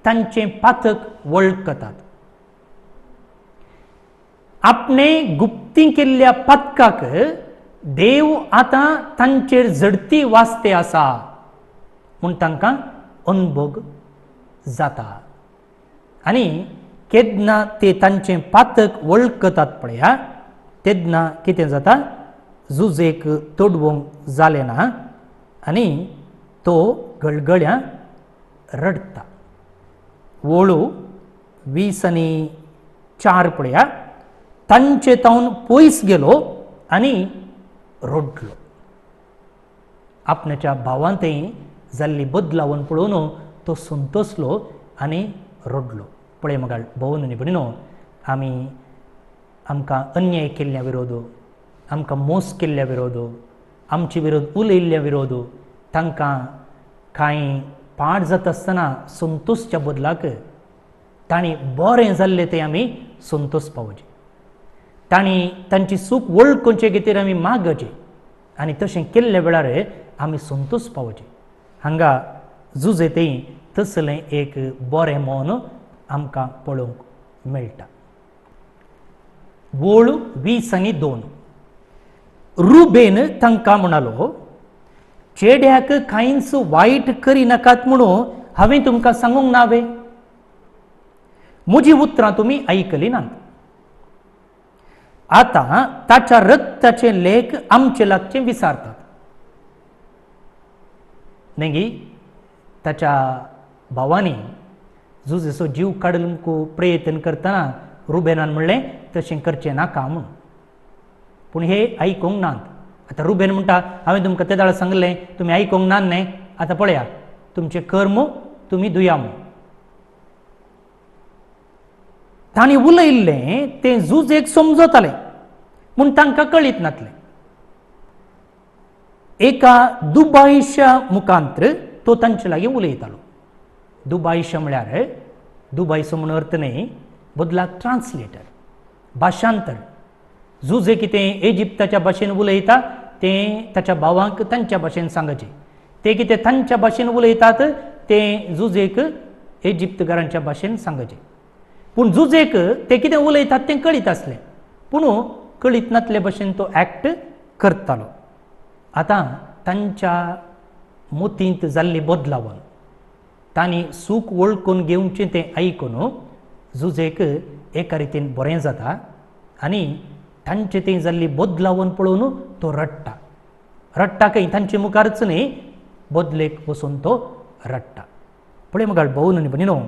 तांचें पातक वळखतात. आपणें गुप्ती केल्ल्या पातकाक देव आतां तांचेर झडती वाचते आसा म्हूण तांकां अनुभव जाता. आनी केन्ना ते तांचें पातक वळखतात पळया, तेन्ना कितें जाता, जुजेक तोडवंक जालें ना आनी तो गळगळ्या रडता. वोळू 20:4 पळया. तांचे तावन पयस गेलो आनी रडलो. आपणाच्या भावांतय जाल्ली बदलावण पळोवन तो संतोसलो आनी रडलो. पळय मगाळ भोवन न्ही भयणीनो, आमी आमकां अन्याय केल्ल्या विरोध, आमकां मोस केल्ल्या विरोध, आमचे विरोध उलयल्ल्या विरोध, तांकां कांय पाड जाता आसतना संतोसच्या बदलाक तांणी बरें जाल्लें तें आमी संतोस पावचें. तांणी तांची सूख वळखुचे खातीर आमी मागचें आनी तशें केल्ल्या वेळार आमी संतोस पावचें. हांगा जुजेतय तसलें एक बरें मोन आमकां पळोवंक मेळटा. वोळ 20:2. रुबेन तांकां म्हणालो, चेड्याक कांयच वायट करी नाकात म्हणून हांवें तुमकां सांगूंक नावे. म्हजी उतरां तुमी आयकली नात. आतां ताच्या रक्ताचे लेख आमचे लागचे विचारतात. नेगी ताच्या भावांनी जुजेचो जीव काडूंक प्रयत्न करतना रुबेनान म्हणलें तशें करचें नाका म्हूण. पूण हे आयकूंक नात. आतां रुबेन म्हणटा, हांवें तुमकां ते दाळ सांगलें, तुमी आयकूंक नात न्हय, आतां पळया तुमचें कर्म तुमी दुया म्हूण. तांणी उलयल्लें तें जुजेक समजतालें म्हूण तांकां कळीत नासलें. एका दुबायशा मुखांत्र तो तांचे लागीं उलयतालो. दुबायशा म्हळ्यार दुबायचो म्हूण अर्थ न्हय, बदलाक ट्रान्सलेटर, भाशांतर. जुजे कितें इजिप्ताच्या भाशेन उलयता तें ताच्या भावांक तांच्या भाशेन सांगचें. ते कितें तांच्या भाशेन उलयतात तें जुजेक इजिप्तकारांच्या भाशेन सांगचें. पूण जुजेक ते कितें उलयतात तें कळीत आसलें, पूण कळीत नासले भशेन तो एक्ट करतालो. आतां तांच्या मोतींत जाल्ली बदलावण, तांणी सूख वळखून घेवचें तें आयकून जुजेक एका रितीन बरें जाता आनी तांचे थंय जाल्ली बदलावण पळोवन तो रडटा. रडटा खंय तांचे मुखारच न्हय, बदलेक वचून तो रडटा. पळय मगाळ भोवन न्ही भयणीनो,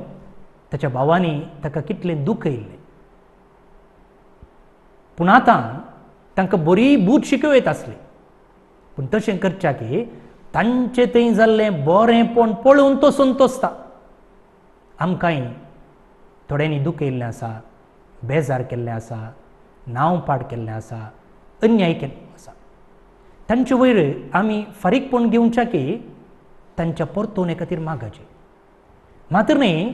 ताच्या भावांनी ताका कितलें दूख येयल्लें. पूण आतां तांकां बरी बूट शिकूं येत आसली, पूण तशें करच्या की तांचे थंय जाल्लें बरेंपण पळोवन तो संतोसता. आमकांय थोड्यांनी दुखयल्लें आसा, बेजार केल्लें आसा, नांव पाड केल्लें आसा, अन्याय केल्लो आसा. तांचे वयर आमी फारीकपण घेवच्या की तांच्या परतोवणे खातीर मागचें. मात्र न्ही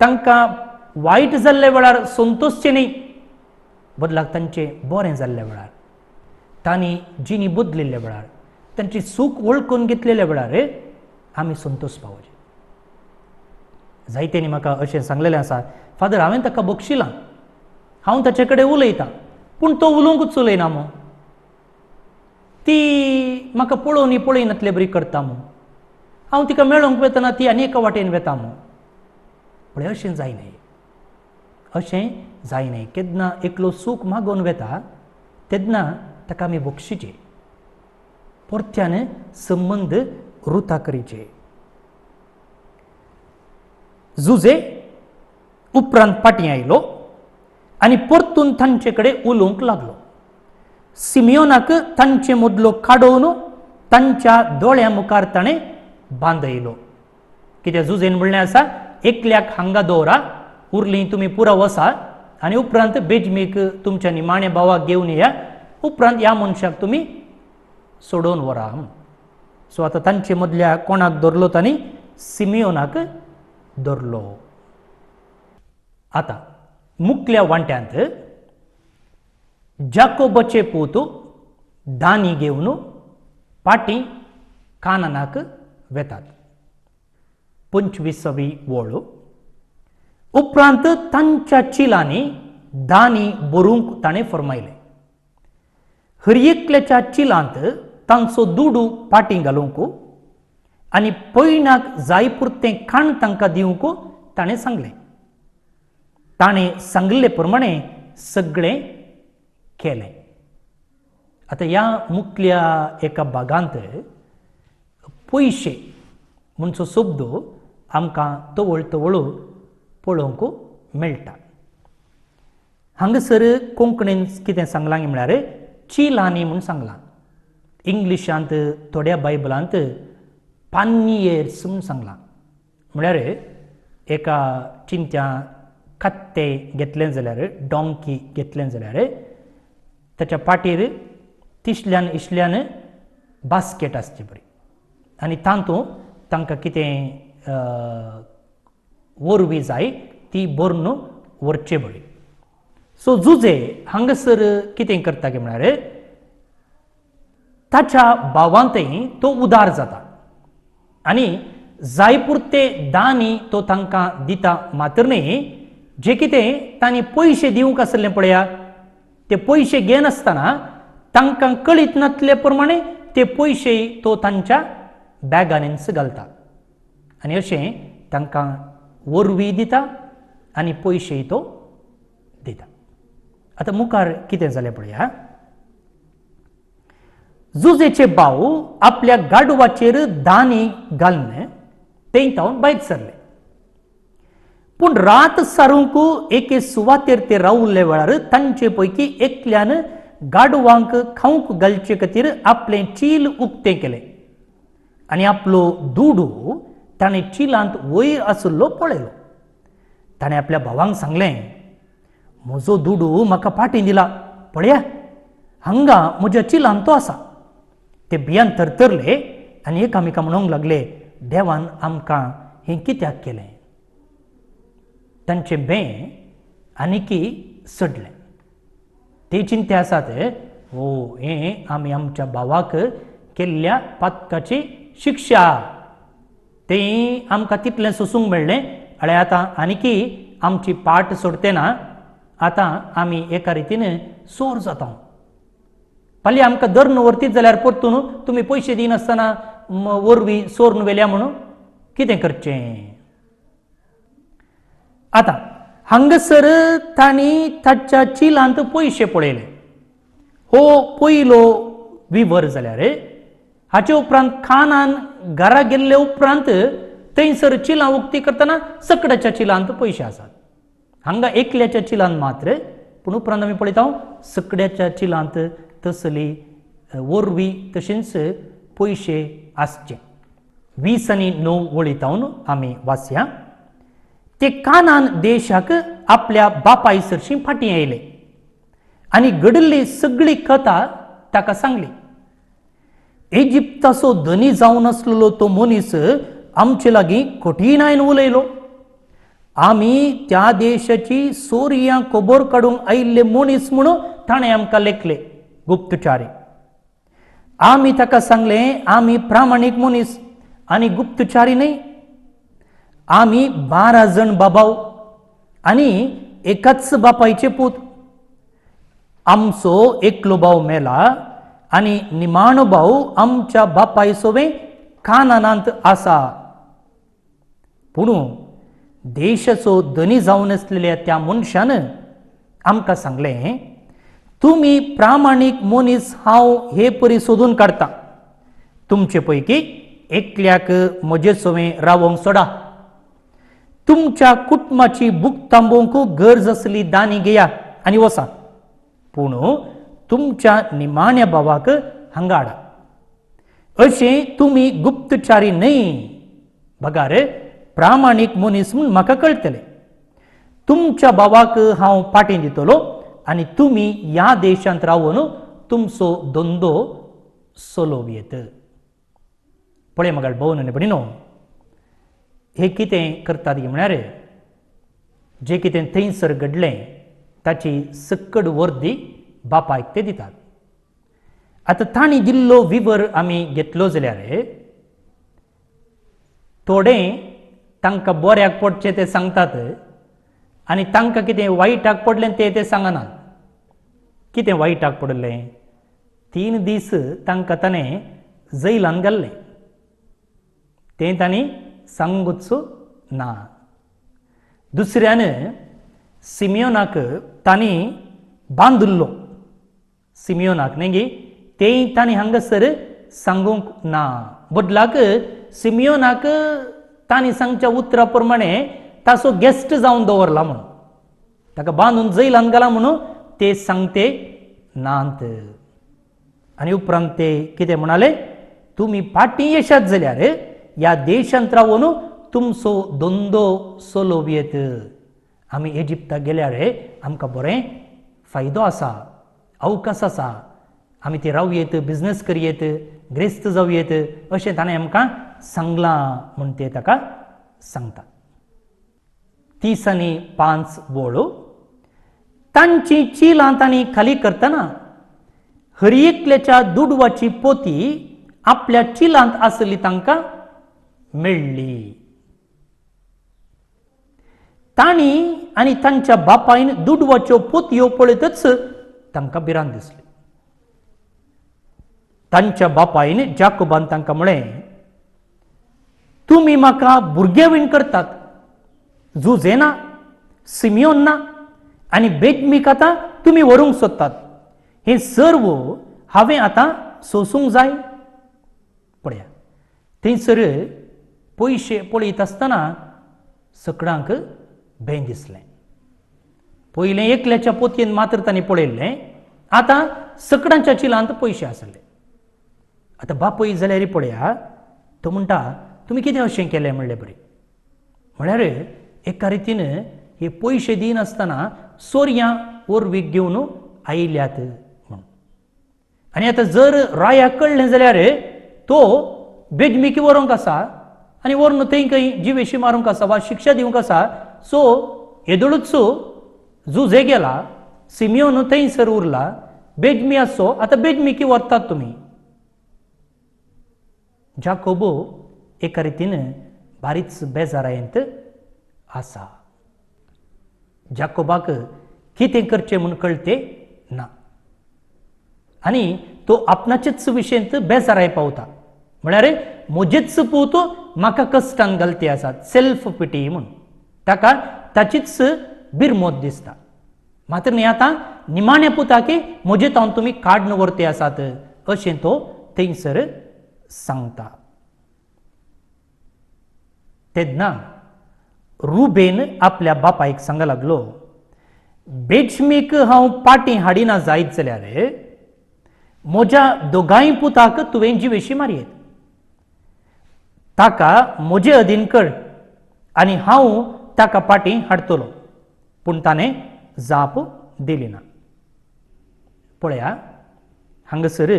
तांकां वायट जाल्ल्या वेळार संतोशचें न्ही, बदलाक तांचें बरें जाल्ल्या वेळार, तांणी जिणी बदलिल्ल्या वेळार, तांची सूख वळखून घेतलेल्या वेळार आमी संतोश पावचे. जायत्यांनी म्हाका अशें सांगलेलें आसा, फादर हांवें ताका बक्षिलां, हांव ताचे कडेन उलयतां, पूण तो उलोवंकूच उलयना मो, ती म्हाका पळोवनी पळयनातले बरी करता मो, हांव तिका मेळोवंक वेतना ती आनी एका वाटेन वेता मो. पूण अशें जायनाय, अशें जायनाय. केन्ना एकलो सूख मागोवन वेता तेन्ना ताका आमी बक्षिचें, परत्यान संबंद रुता करीचे. जुजे उपरांत फाटीं आयलो आनी परतून तांचे कडेन उलोवंक लागलो. सिमियोनाक तांचे मदलो काडोवन तांच्या दोळ्या मुखार ताणें बांदयलो. कित्याक जुजेन म्हणलें आसा, एकल्याक हांगा दवरा, उरलीं तुमी पुरा वसा आनी उपरांत बेजमीक तुमच्या निमाण्या भावाक घेवन येया, उपरांत ह्या मनशाक तुमी सोडून व्हरा. सो आतां तांचे मदल्या कोणाक धरलो तांणी? सिमियोनाक धरलो. आतां मुखल्या वांट्यांत जाकोबाचे पूत दानी घेवन पाटी कानानाक वेतात. 25वी वळ. उपरांत तांच्या चिलांनी दानी बरोवंक ताणें फरमायलें. हर एकल्याच्या चिलांत तांचो दुडू पाटी घालूंक आनी पयणाक जाय पुरतें खाण तांकां दिवंक ताणें सांगलें. ताणें सांगले प्रमाणें सगळें केलें. आतां ह्या मुखल्या एका भागांत पयशे म्हणचो शब्द आमकां तवळ तवळ पळोवंक मेळटा. हांगासर कोंकणीन कितें सांगलां म्हळ्यार चिलांनी म्हूण सांगलां. इंग्लिशांत थोड्या बायबलांत पानियर्स म्हूण सांगलां. म्हळ्यार एका चिंत्या कत्तें घेतलें जाल्यार, डॉंकी घेतलें जाल्यार ताच्या पाटीर तिसल्यान इशल्यान बास्केट आसची बरी आनी तातूंत तांकां कितें वरवीं जाय ती भरून व्हरचे बरी. सो जुजे हांगासर कितें करता गे म्हळ्यार ताच्या भावांतय तो उदार जाता आनी जाय पुरते दानी तो तांकां दिता. मात्र न्ही जे कितें तांणी पयशे दिवंक आसलें पळया, ते पयशे घेनासतना तांकां कळीत नासले प्रमाणे ते पयशे तो तांच्या बॅगांनीच घालता आनी अशें तांकां वरवीं दिता आनी पयशेय तो दिता. आतां मुखार कितें जालें पळया. जुजेचे भाव आपल्या गाडवाचेर दानी घालन तेंतावन भायर सरले. पूण रात सारूंक एके सुवातेर ते रावल्ले वेळार तांचे पैकी एकल्यान गाडवांक खावंक घालचे खातीर आपलें चील उक्तें केलें आनी आपलो दुडू ताणें चिलांत वयर आसलो पळयलो. ताणें आपल्या भावांक सांगलें, म्हजो दुडू म्हाका फाटीं दिला, पळया हांगा म्हज्या चिलांत तो आसा. ते भियान थरथरले आनी एकामेकां म्हणूंक लागले, देवान आमकां हें कित्याक केलें. तांचें भें आनिकी सडलें. ते चिंते आसात, हो हें आमी आमच्या भावाक केल्ल्या पातकाची शिक्षा, तें आमकां तितलें सोसूंक मेळ्ळें. आनी आतां आनिकी आमची पाट सोडते ना, आतां आमी एका रितीन सोर जाता. फाल्यां आमकां धरून व्हरतीत जाल्यार परतून तुमी पयशे दिनासतना वरवीं सोरून व्हेल्या म्हणून कितें करचें. आतां हांगासर तांणी ताच्या चिलांत पयशे पळयले. हो पयलो विवर जाल्यार हाचे उपरांत खानान घरा गेल्ले उपरांत थंयसर चिलां उक्ती करतना सकडाच्या चिलांत पयशे आसात. हांगा एकल्याच्या चिलांत मात्र, पूण उपरांत आमी पळयता सकड्याच्या चिलांत तसली वरवीं तशेंच पयशे आसचे. 20 आनी 9 वळीतावन आमी वाचया. ते कानान देशाक आपल्या बापायसरशीं फाटीं आयले आनी घडिल्ली सगळी कथा ताका सांगली. इजिप्ताचो धनी जावन आसलेलो तो मनीस आमचे लागीं कठीणायन उलयलो. आमी त्या देशाची सोर्यां खबर काडूंक आयिल्ले मनीस म्हणून ताणें आमकां लेखले, गुप्तचारी. आमी ताका सांगलें, आमी प्रामाणीक मनीस आनी गुप्तचारी न्हय. आमी 12 जण बाबाव आनी एकाच बापायचे पूत. आमचो एकलो भाव मेला आनी निमाणो भाव आमच्या बापाय सोबे कानानांत आसा. पूण देशाचो धनी जावन आसलेल्या त्या मनशान आमकां सांगलें, तुमी प्रामाणीक मनीस हांव हे परी सोदून काडटा. तुमचे पैकी एकल्याक म्हजे सोबे रावोंक सोडा. तुमच्या कुटुंबाची भूक थांबोवंक गरज आसली दानी घेया आनी वसा. पूण तुमच्या निमाण्या भावाक हांगा हाडा. अशें तुमी गुप्तचारी न्हय, बगार प्रामाणीक मनीस म्हूण म्हाका कळटलें. तुमच्या भावाक हांव फाटीं दितलो आनी तुमी ह्या देशांत रावून तुमचो धंदो चलोव येत. पळय म्हाका भोवन आनी भयणीनो, हे कितें करतात म्हळ्यार जें कितें थंयसर घडलें ताची सकड वर्दी बापायक ते दितात. आतां तांणी दिल्लो विवर आमी घेतलो जाल्यार थोडें तांकां बऱ्याक पडचें ते सांगतात आनी तांकां कितें वायटाक पडलें ते सांगनात. कितें वायटाक पडलें? 3 दीस तांकां ताणें जैलान घाल्लें. तें तांणी सांगूच ना. दुसऱ्यान सिमियोनाक तांणी बांदुल्लो. सिमियोनाक न्ही गे, तें तांणी हांगासर सांगूंक ना. बदलाक सिमियोनाक तांणी सांगच्या उतरा प्रमाणे ताचो गेस्ट जावन दवरला म्हणून, ताका बांदून जैलान घाला म्हणून ते सांगते नात. आनी उपरांत ते कितें म्हणाले, तुमी फाटीं येशात जाल्यार ह्या देशांत रावून तुमचो धंदो चलोव येत. आमी इजिप्ताक गेल्यार आमकां बरें फायदो आसा, अवकाश आसा. आमी ते रावयेत, बिझनेस करयेत, ग्रेस्त जावयेत अशें ताणें आमकां सांगलां म्हूण ते ताका सांगतात. 30 आनी 5 वळो. तांची चिलां तांणी खाली करतना हरियेकल्याच्या दुडवाची पोती आपल्या चिलांत आसली तांकां मेळ्ळी. तांणी आनी तांच्या बापायन दुडवाच्यो पोतयो पळयतच तांकां भिरांत दिसली. तांच्या बापायन जाकोबान तांकां म्हळें, तुमी म्हाका भुरगेविण करतात. जुझेना, सिमियोन ना आनी बेंजमीक आतां तुमी व्हरूंक सोदतात. हें सर्व हांवें आतां सोंसूंक जाय. पळया, थंयसर पयशे पळयत आसतना सकडांक भें दिसलें. पयलें एकल्याच्या पोतयेन मात्र तांणी पळयल्लें, आतां सकडांच्या चिलांत पयशे आसले. आतां बापय जाल्यार पळया, तो म्हणटा, तुमी कितें अशें केलें म्हणलें बरें. म्हळ्यार एका रितीन हे पयशे दिनासतना सोर्यां वरवीं घेवन आयल्यात म्हणून. आनी आतां जर रायाक कळ्ळें जाल्यार तो बेजमिकी व्हरूंक आसा आनी व्हरून थंय खंय जिवेशी मारूंक आसा वा शिक्षा दिवंक आसा. सो येदोळूच जुझे गेला, सिमियोन थंयसर उरला, बेजमी आसो, आतां बेजमिकी व्हरतात तुमी. जाकोबो एका रितीन बारीच बेजारायेंत आसा. जाकोबाक कितें करचें म्हूण कळटें ना आनी तो आपणाचेच विशयेंत बेजाराय पावता. म्हळ्यार म्हजेच पूत म्हाका कश्टान घालते आसात, सेल्फ पिटी म्हूण ताका ताचीच बिरमोत दिसता. मात्र न्ही आतां निमाण्या पुताक म्हजे तावन तुमी काडून व्हरते आसात अशें तो थंयसर सांगता. तेन्ना रुबेन आपल्या बापायक सांगूंक लागलो, बेजमीक हांव पाटी हाडिना जायत जाल्यार म्हज्या दोगांय पुताक तुवें जिवेशी मारयेत, ताका म्हजे अधीन कर आनी हांव ताका पाटी हाडटलो. पूण ताणें जाप दिली ना. पळया, हांगासर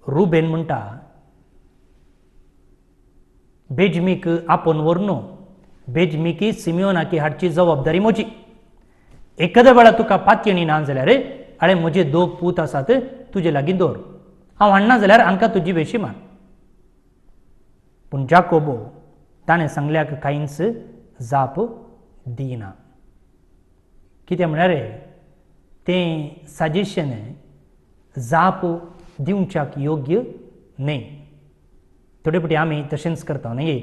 रुबेन म्हणटा, बेजमीक आपोवन व्हरनो, बेजमीकी सिमियोनाकी हाडची जबाबदारी म्हजी. एखाद्या वेळा तुका पातयणी ना जाल्यार आळे म्हजे दोग पूत आसात तुजे लागीं दवर, हांव हाडना जाल्यार हांकां तुजी वेशी मार. पूण जाकोबो ताणें सांगल्याक कांयच जाप दिना. कितें म्हळ्यार तें सजेशन जाप दिवच्याक योग्य न्ही. थोडे फावटी आमी तशेंच करता न्ही.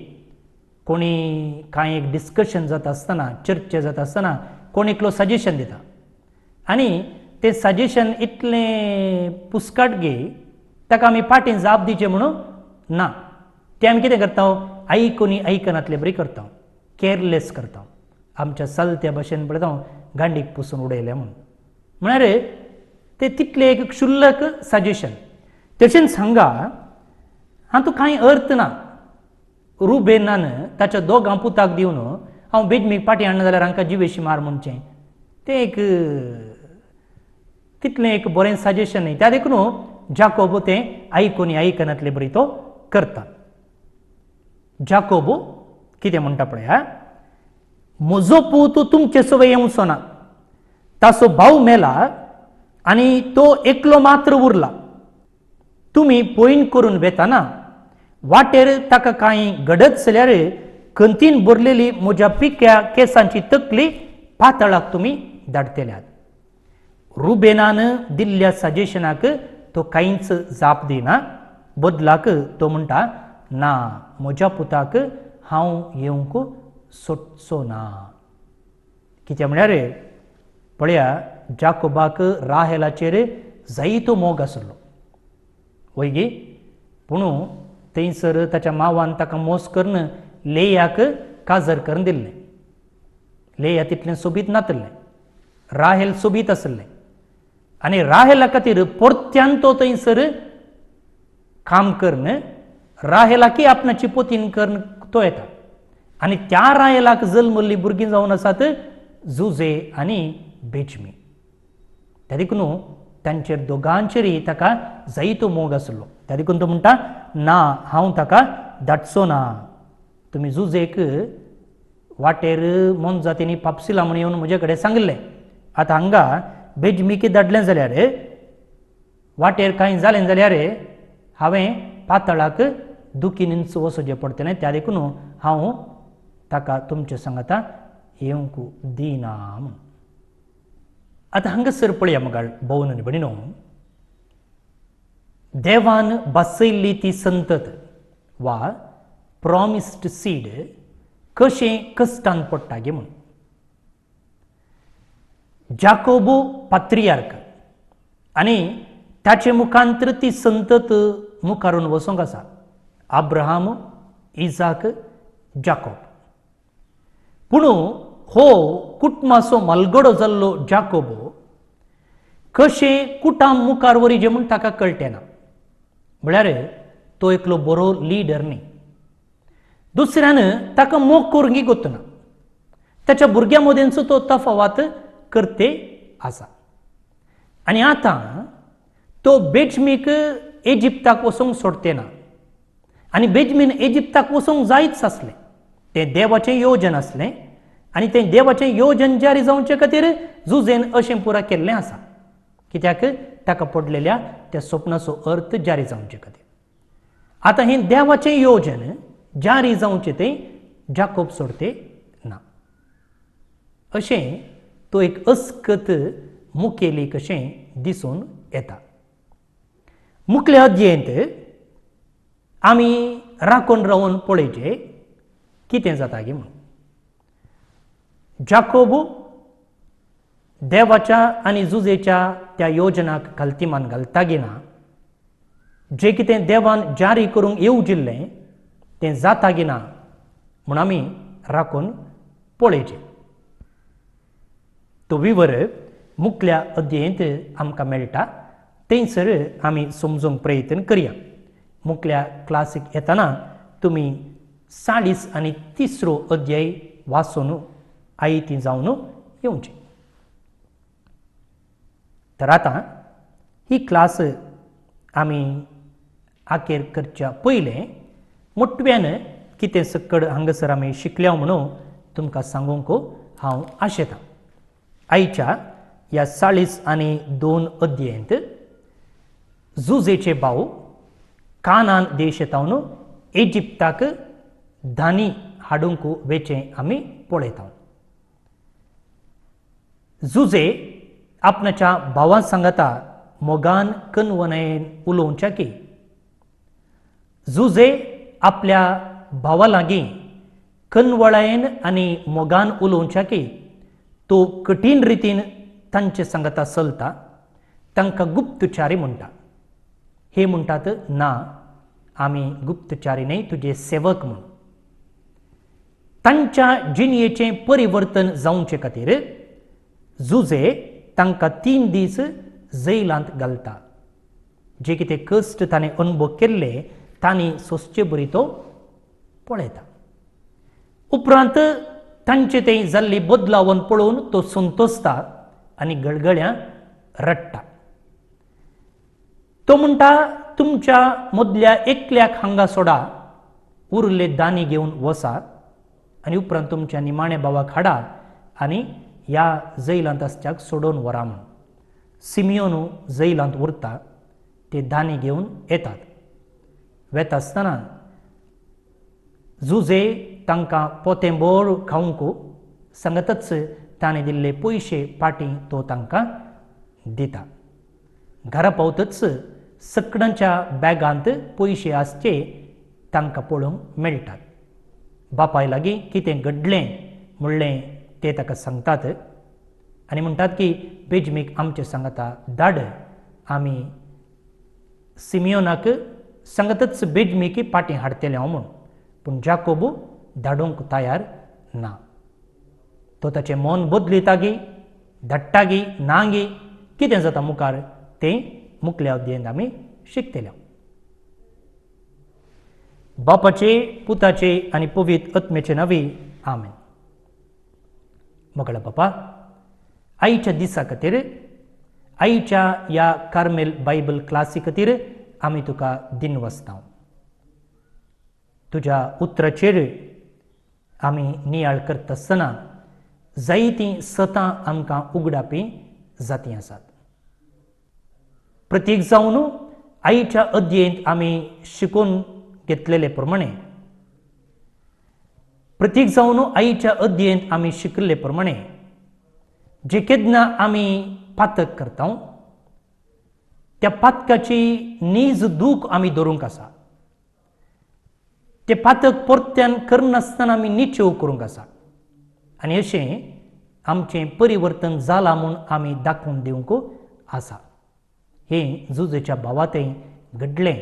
कोणी कांय एक डिस्कशन जाता आसतना, चर्चा जाता आसतना कोण एकलो सजेशन दिता आनी तें सजेशन इतलें पुस्काट गे ताका आमी पाटीं जाप दिचें म्हणून ना. तें आमी कितें करता, आयकुनी आयकनातले बरी करता, केअरलेस करता. आमच्या चलत्या भाशेन पळयता गांडीक पुसून उडयलें म्हणून. म्हळ्यार तें तितलें एक क्षुल्लक सजेशन. तशेंच हांगा हातूंत कांय अर्थ ना. रुबेनान ताच्या दोगां पुताक दिवन हांव बेजमीक पाटी हाडना जाल्यार हांकां जिवेशी मार म्हणचें, तें एक तितलें एक बरें सजेशन न्ही. त्या देखून जाकोबो तें आयकुनी आयकनातले बरी तो करता. जाकोबो कितें म्हणटा पळया, म्हजो पूत तुमचे सवय येवचो ना, ताचो भाव मेला आनी तो एकलो मात्र उरला. तुमी पयन करून वेताना वाटेर ताका कांय घडत जाल्यार खंतीन भरलेली म्हज्या पिक्या केंसांची तकली पातळाक तुमी धाडटल्यात. रुबेनान दिल्ल्या सजेशनाक तो कांयच जाप दिना. बदलाक तो म्हणटा, ना, म्हज्या पुताक हांव येवंक सोडचो ना. कित्याक म्हळ्यार पळया, जाकोबाक राहेलाचेर जायतो मोग आसलो वयगी, पूण थंयसर ताच्या मांवान ताका मोस करून लेयाक काजर करून दिल्लें. लेया तितलें सोबीत नातलें, राहेल सोबीत आसलें आनी राहेला खातीर परत्यान तो थंयसर काम करून राहेलाकी आपणाची पोतीन करून तो येता. आनी त्या राहेलाक जल्मल्लीं भुरगीं जावन आसात जुजे आनी बेजमी. त्या देखून तांचेर दोगांचेरय ताका जायतो मोग आसलो. त्या देखून तो म्हणटा, ना, हांव ताका धाडचो ना. तुमी जुजेक वाटेर मोनजातींनी पापसिला म्हूण येवन म्हजे कडेन सांगलें, आतां हांगा बेजमीक धाडलें जाल्यार वाटेर कांय जालें जाल्यार हांवें पातळाक दुखीनीच वचचें पडटलें. त्या देखून हांव ताका तुमचे सांगता येवंक दिना म्हूण. आतां हांगासर पळया मगाळ भोवन आनी भयणीनो, देवान बसयल्ली ती संतत वा प्रॉमिस्ड सीड कशें कश्टान पडटा गे म्हूण. जाकोबो पात्रियार्क आनी ताचे मुखांतर ती संतत मुखारून वचोंक आसा. अब्राहम, इजाक, जाकोब. पूण हो कुटुंबाचो मलगडो जाल्लो जाकोबो कशें कुटाम मुखार वरिचें म्हूण ताका कळटें ना. म्हळ्यार तो एकलो बरो लिडर न्ही. दुसऱ्यान ताका मोग करूंक गोतना. ताच्या भुरग्यां मदेंचो तो तफावत करते आसा. आनी आतां तो बेजमीक इजिप्ताक वचोंक सोडटे ना. आनी बेजमीन इजिप्ताक वचोंक जायच आसलें. तें देवाचें येवजन आसलें आनी तें देवाचें येवजन जारी जावचे खातीर जुजेन अशें पुरा केल्लें आसा. कित्याक ताका पडलेल्या त्या स्वप्नाचो अर्थ जारी जावचे खातीर. आतां हें देवाचें येवजन जारी जावचें तें जाकोब सोडते ना. अशें तो एक अस्कत मुखेली कशें दिसून येता. मुखल्या अध्ययेंत आमी राखून रावन पळयचें कितें जाता गे म्हूण. जाकोब देवाच्या आनी जुजेच्या त्या योजनाक घालतीमान घालता गेना. जें कितें देवान जारी करूंक येवजिल्लें तें जाता गेना म्हूण आमी राखून पळयचें. तो विवर मुखल्या अध्ययेंत आमकां मेळटा थंयसर आमी समजूंक प्रयत्न करया. मुखल्या क्लासीक येतना तुमी 40 आनी 30 अध्याय वाचून आयती जावन येवचें. तर आतां ही क्लास आमी आखेर करच्या पयलें मोटव्यान कितें सकड हांगासर आमी शिकल्या म्हणून तुमकां सांगूंक हांव आशेतां. आयच्या ह्या 40 आनी 2 अध्यायांत जुजेचे भाव कानान देशांतावन इजिप्ताक धानी हाडूंक वेचें आमी पळयता. जुजे आपणाच्या भावां सांगता मोगान कनवनेन उलोवच्या की जुजे आपल्या भावा लागीं कनवळायेन आनी मोगान उलोवच्या की तो कठीण रितीन तांचे सांगता चलता, तांकां गुप्तचारी म्हणटा. हे म्हणटात ना, आमी गुप्तचारी न्हय, तुजे सेवक म्हूण. तांच्या जिणयेचें परिवर्तन जावचे खातीर जुजे तांकां 3 दीस जैलांत घालता. जे कितें कश्ट ताणें अनुभव केल्ले तांणी सोंसचे बरी तो पळयता. उपरांत तांचे थंय जाल्ली बदलावण पळोवन तो संतोसता आनी गळगळ्यां रडटा. तो म्हणटा, तुमच्या मदल्या एकल्याक हांगा सोडा, उरले दानी घेवन वचा आनी उपरांत तुमच्या निमाण्या भावाक हाडा आनी ह्या जैलांत आसच्याक सोडून व्हरा म्हूण. सिमियोनू जैलांत उरता, ते दानी घेवन येतात. वेता आसतना जुजे तांकां पोतेंबोर खावंक सांगतच ताणें दिल्ले पयशे पाटी तो तांकां दिता. घरा पावतच सकडांच्या बॅगांत पयशे आसचे तांकां पळोवंक मेळटात. बापाय लागीं कितें घडलें म्हणलें ते ताका सांगतात आनी म्हणटात की बेजमीक आमचे सांगता धाड. आमी सिमियोनाक सांगतच बेजमीक पाटी हाडटले हांव म्हूण. पूण जाकोब धाडूंक तयार ना. तो ताचें मन बदलिता गी, धाडटा गी ना गी, कितें जाता मुखार तें मुखल्या अध्यायांत आमी शिकतले. बापाचे, पुताचे आनी पवित्र आत्म्याचे नांवी आमेन. मोगळा बापा, आयच्या दिसा खातीर, आयच्या ह्या कार्मेल बायबल क्लासी खातीर आमी तुका दिनवसता. तुज्या उतराचेर आमी नियाळ करता आसतना जायतीं सतां आमकां उगडापी जाती आसात. प्रत्येक जावन आयच्या अध्यायांत आमी शिकून घेतलेले प्रमाणे, प्रत्येक जावन आयच्या अध्यायांत आमी शिकले प्रमाणे जे केन्ना आमी पातक करता त्या पातकाची नीज दूख आमी धरूंक आसा. ते पातक परत्यान करनासतना आमी निचेव करूंक आसा आनी अशें आमचें परिवर्तन जालां म्हूण आमी दाखोवन दिवंक आसा. हें जुजेच्या भावा थंय घडलें,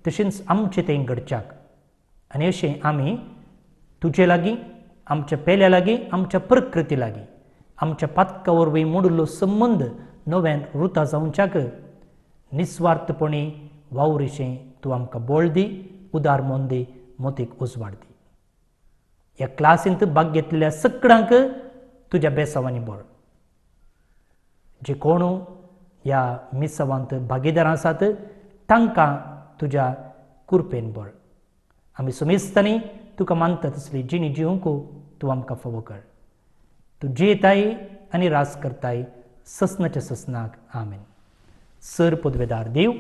तशेंच आमचें थंय घडच्याक. आनी अशें आमी तुजे लागीं, आमच्या पेल्या लागीं, आमच्या प्रकृती लागीं, आमच्या पातका वरवीं मोडिल्लो संबंद नव्यान रुता जावच्याक निस्वार्थपणी वावरिशें तूं आमकां बोळ दी, उदार मन दी, मोतीक उजवाड दी. ह्या क्लासींत भाग घेतलेल्या सगळ्यांक तुज्या बेसांवांनी बळ. जे कोण ह्या मिसवांत भागीदार आसात तांकां तुज्या कुरपेन बळ. आमी समेस्तांनी तुका मानता तसली जिणी जिवंक तूं आमकां फावो कर. तूं जेताय आनी रास करताय ससनाच्या ससनाक आमेन. सर पदवेदार देव,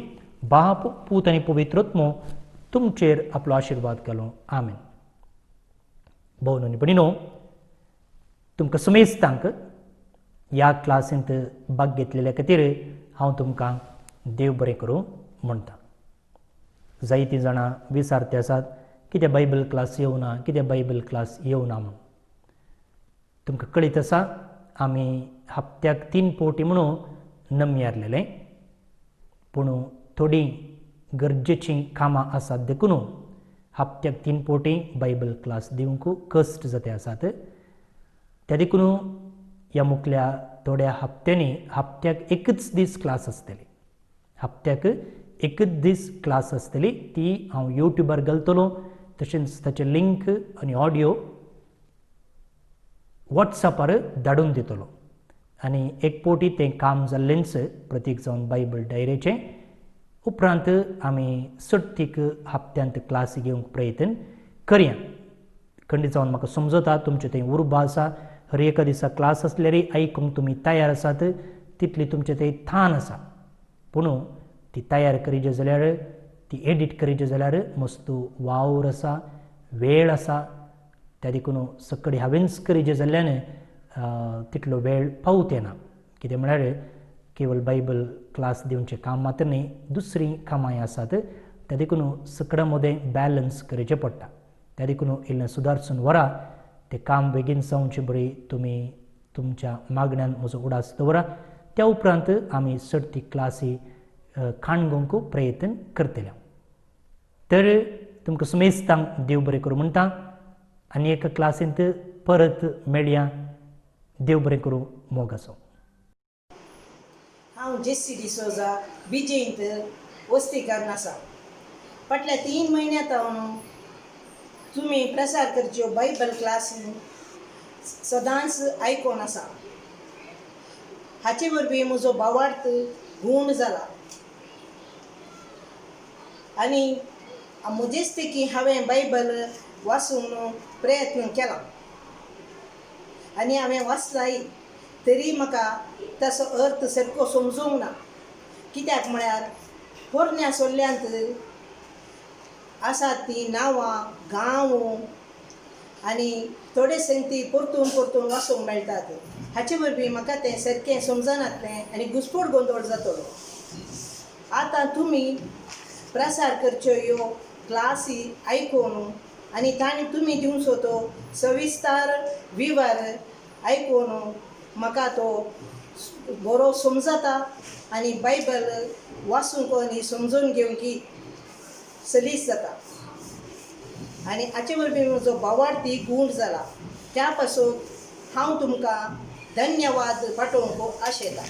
बाप, पूत आनी पवित्र आत्मो तुमचेर आपलो आशिर्वाद घालो आमेन. भोवन आनी भयणीनो, तुमकां समेस्तांक ह्या क्लासींत भाग घेतलेल्या खातीर हांव तुमकां देव बरें करूं म्हणटा. जायतीं जाणां विचारते आसात कित्याक बायबल क्लास येवना, कित्याक बायबल क्लास येवना म्हूण. तुमकां कळीत आसा, आमी हप्त्याक 3 फावटी म्हणून नम्यारलेले, पूण थोडीं गरजेचीं कामां आसात देखून हप्त्याक 3 फावटी बायबल क्लास दिवंक कश्ट जाते आसात. त्या देखून ह्या मुखल्या थोड्या हप्त्यांनी हप्त्याक एकच दीस क्लास आसतली हप्त्याक एकच दीस क्लास आसतली, ती हांव यूट्यूबार घालतलो. तशेंच ताचे लिंक आनी ऑडियो वॉट्सॅपार धाडून दितलो. आनी एक पोटी तें काम जाल्लेंच प्रतीक जावन बायबल डायरेचें. उपरांत आमी सर्तीक हप्त्यांत क्लास घेवंक प्रयत्न करया. खंडीत जावन म्हाका समजता तुमचें थंय उर्बा आसा. हर एका दिसा क्लास आसल्यारय आयकूंक तुमी तयार आसात, तितली तुमचें थंय थान आसा. पूण ती तयार करीचे जाल्यार, ती एडीट करीचे जाल्यार मस्तू वावर आसा, वेळ आसा. त्या देखून सकडी हांवेंच करीचे जाल्ल्यान तितलो वेळ पावते ना. कितें म्हळ्यार केवळ बायबल क्लास दिवचें काम मात्र न्ही, दुसरीं कामांय आसात. त्या देखून सकडां मदें बॅलन्स करचें पडटा. त्या देखून इल्लें सुदारसून व्हरा. तें काम बेगीन जावचें बरी तुमी तुमच्या मागण्यांत म्हजो उडास दवरा. त्या उपरांत आमी सर्ती क्लासी खाणगोवंक प्रयत्न करतले. तर तुमकां सुमेस्तांक देव बरें करूं म्हणटा. आनी एका क्लासींत परत मेळया. देव बरें करूं. मोग आसूं. हांव जेसी डिसोजा बिजेंत वस्तीकार आसा. फाटल्या 3 म्हयन्यांत तुमी प्रसार करच्यो बायबल क्लासी सदांच आयकोन आसा. हाचे वरवीं म्हजो भावार्थ गूण जाला. आनी म्हजेच पैकी हांवें बायबल वाचूंक प्रयत्न केला. आनी हांवें वाचलाय तरी म्हाका ताचो अर्थ सारको समजूंक ना. कित्याक म्हळ्यार पोरण्या सोल्ल्यांत आसात तीं नांवां, गांव आनी थोडे संगती परतून परतून वाचूंक मेळटात. हाचे वरवीं म्हाका तें सारकें समजनातलें आनी घुसपूड गोंदळ जातलो. आतां तुमी प्रसार करच्यो ह्यो क्लासी आयकून आनी तुमी दिवचो तो सविस्तार विवर आयकून म्हाका तो बरो समजता आनी बायबल वाचूंक आनी समजून घेवंकी सलीस जाता. आनी हाचे वरवीं म्हजो भावार्थी गूण जाला. त्या पासून हांव तुमकां धन्यवाद पाठोवंक आशेतां.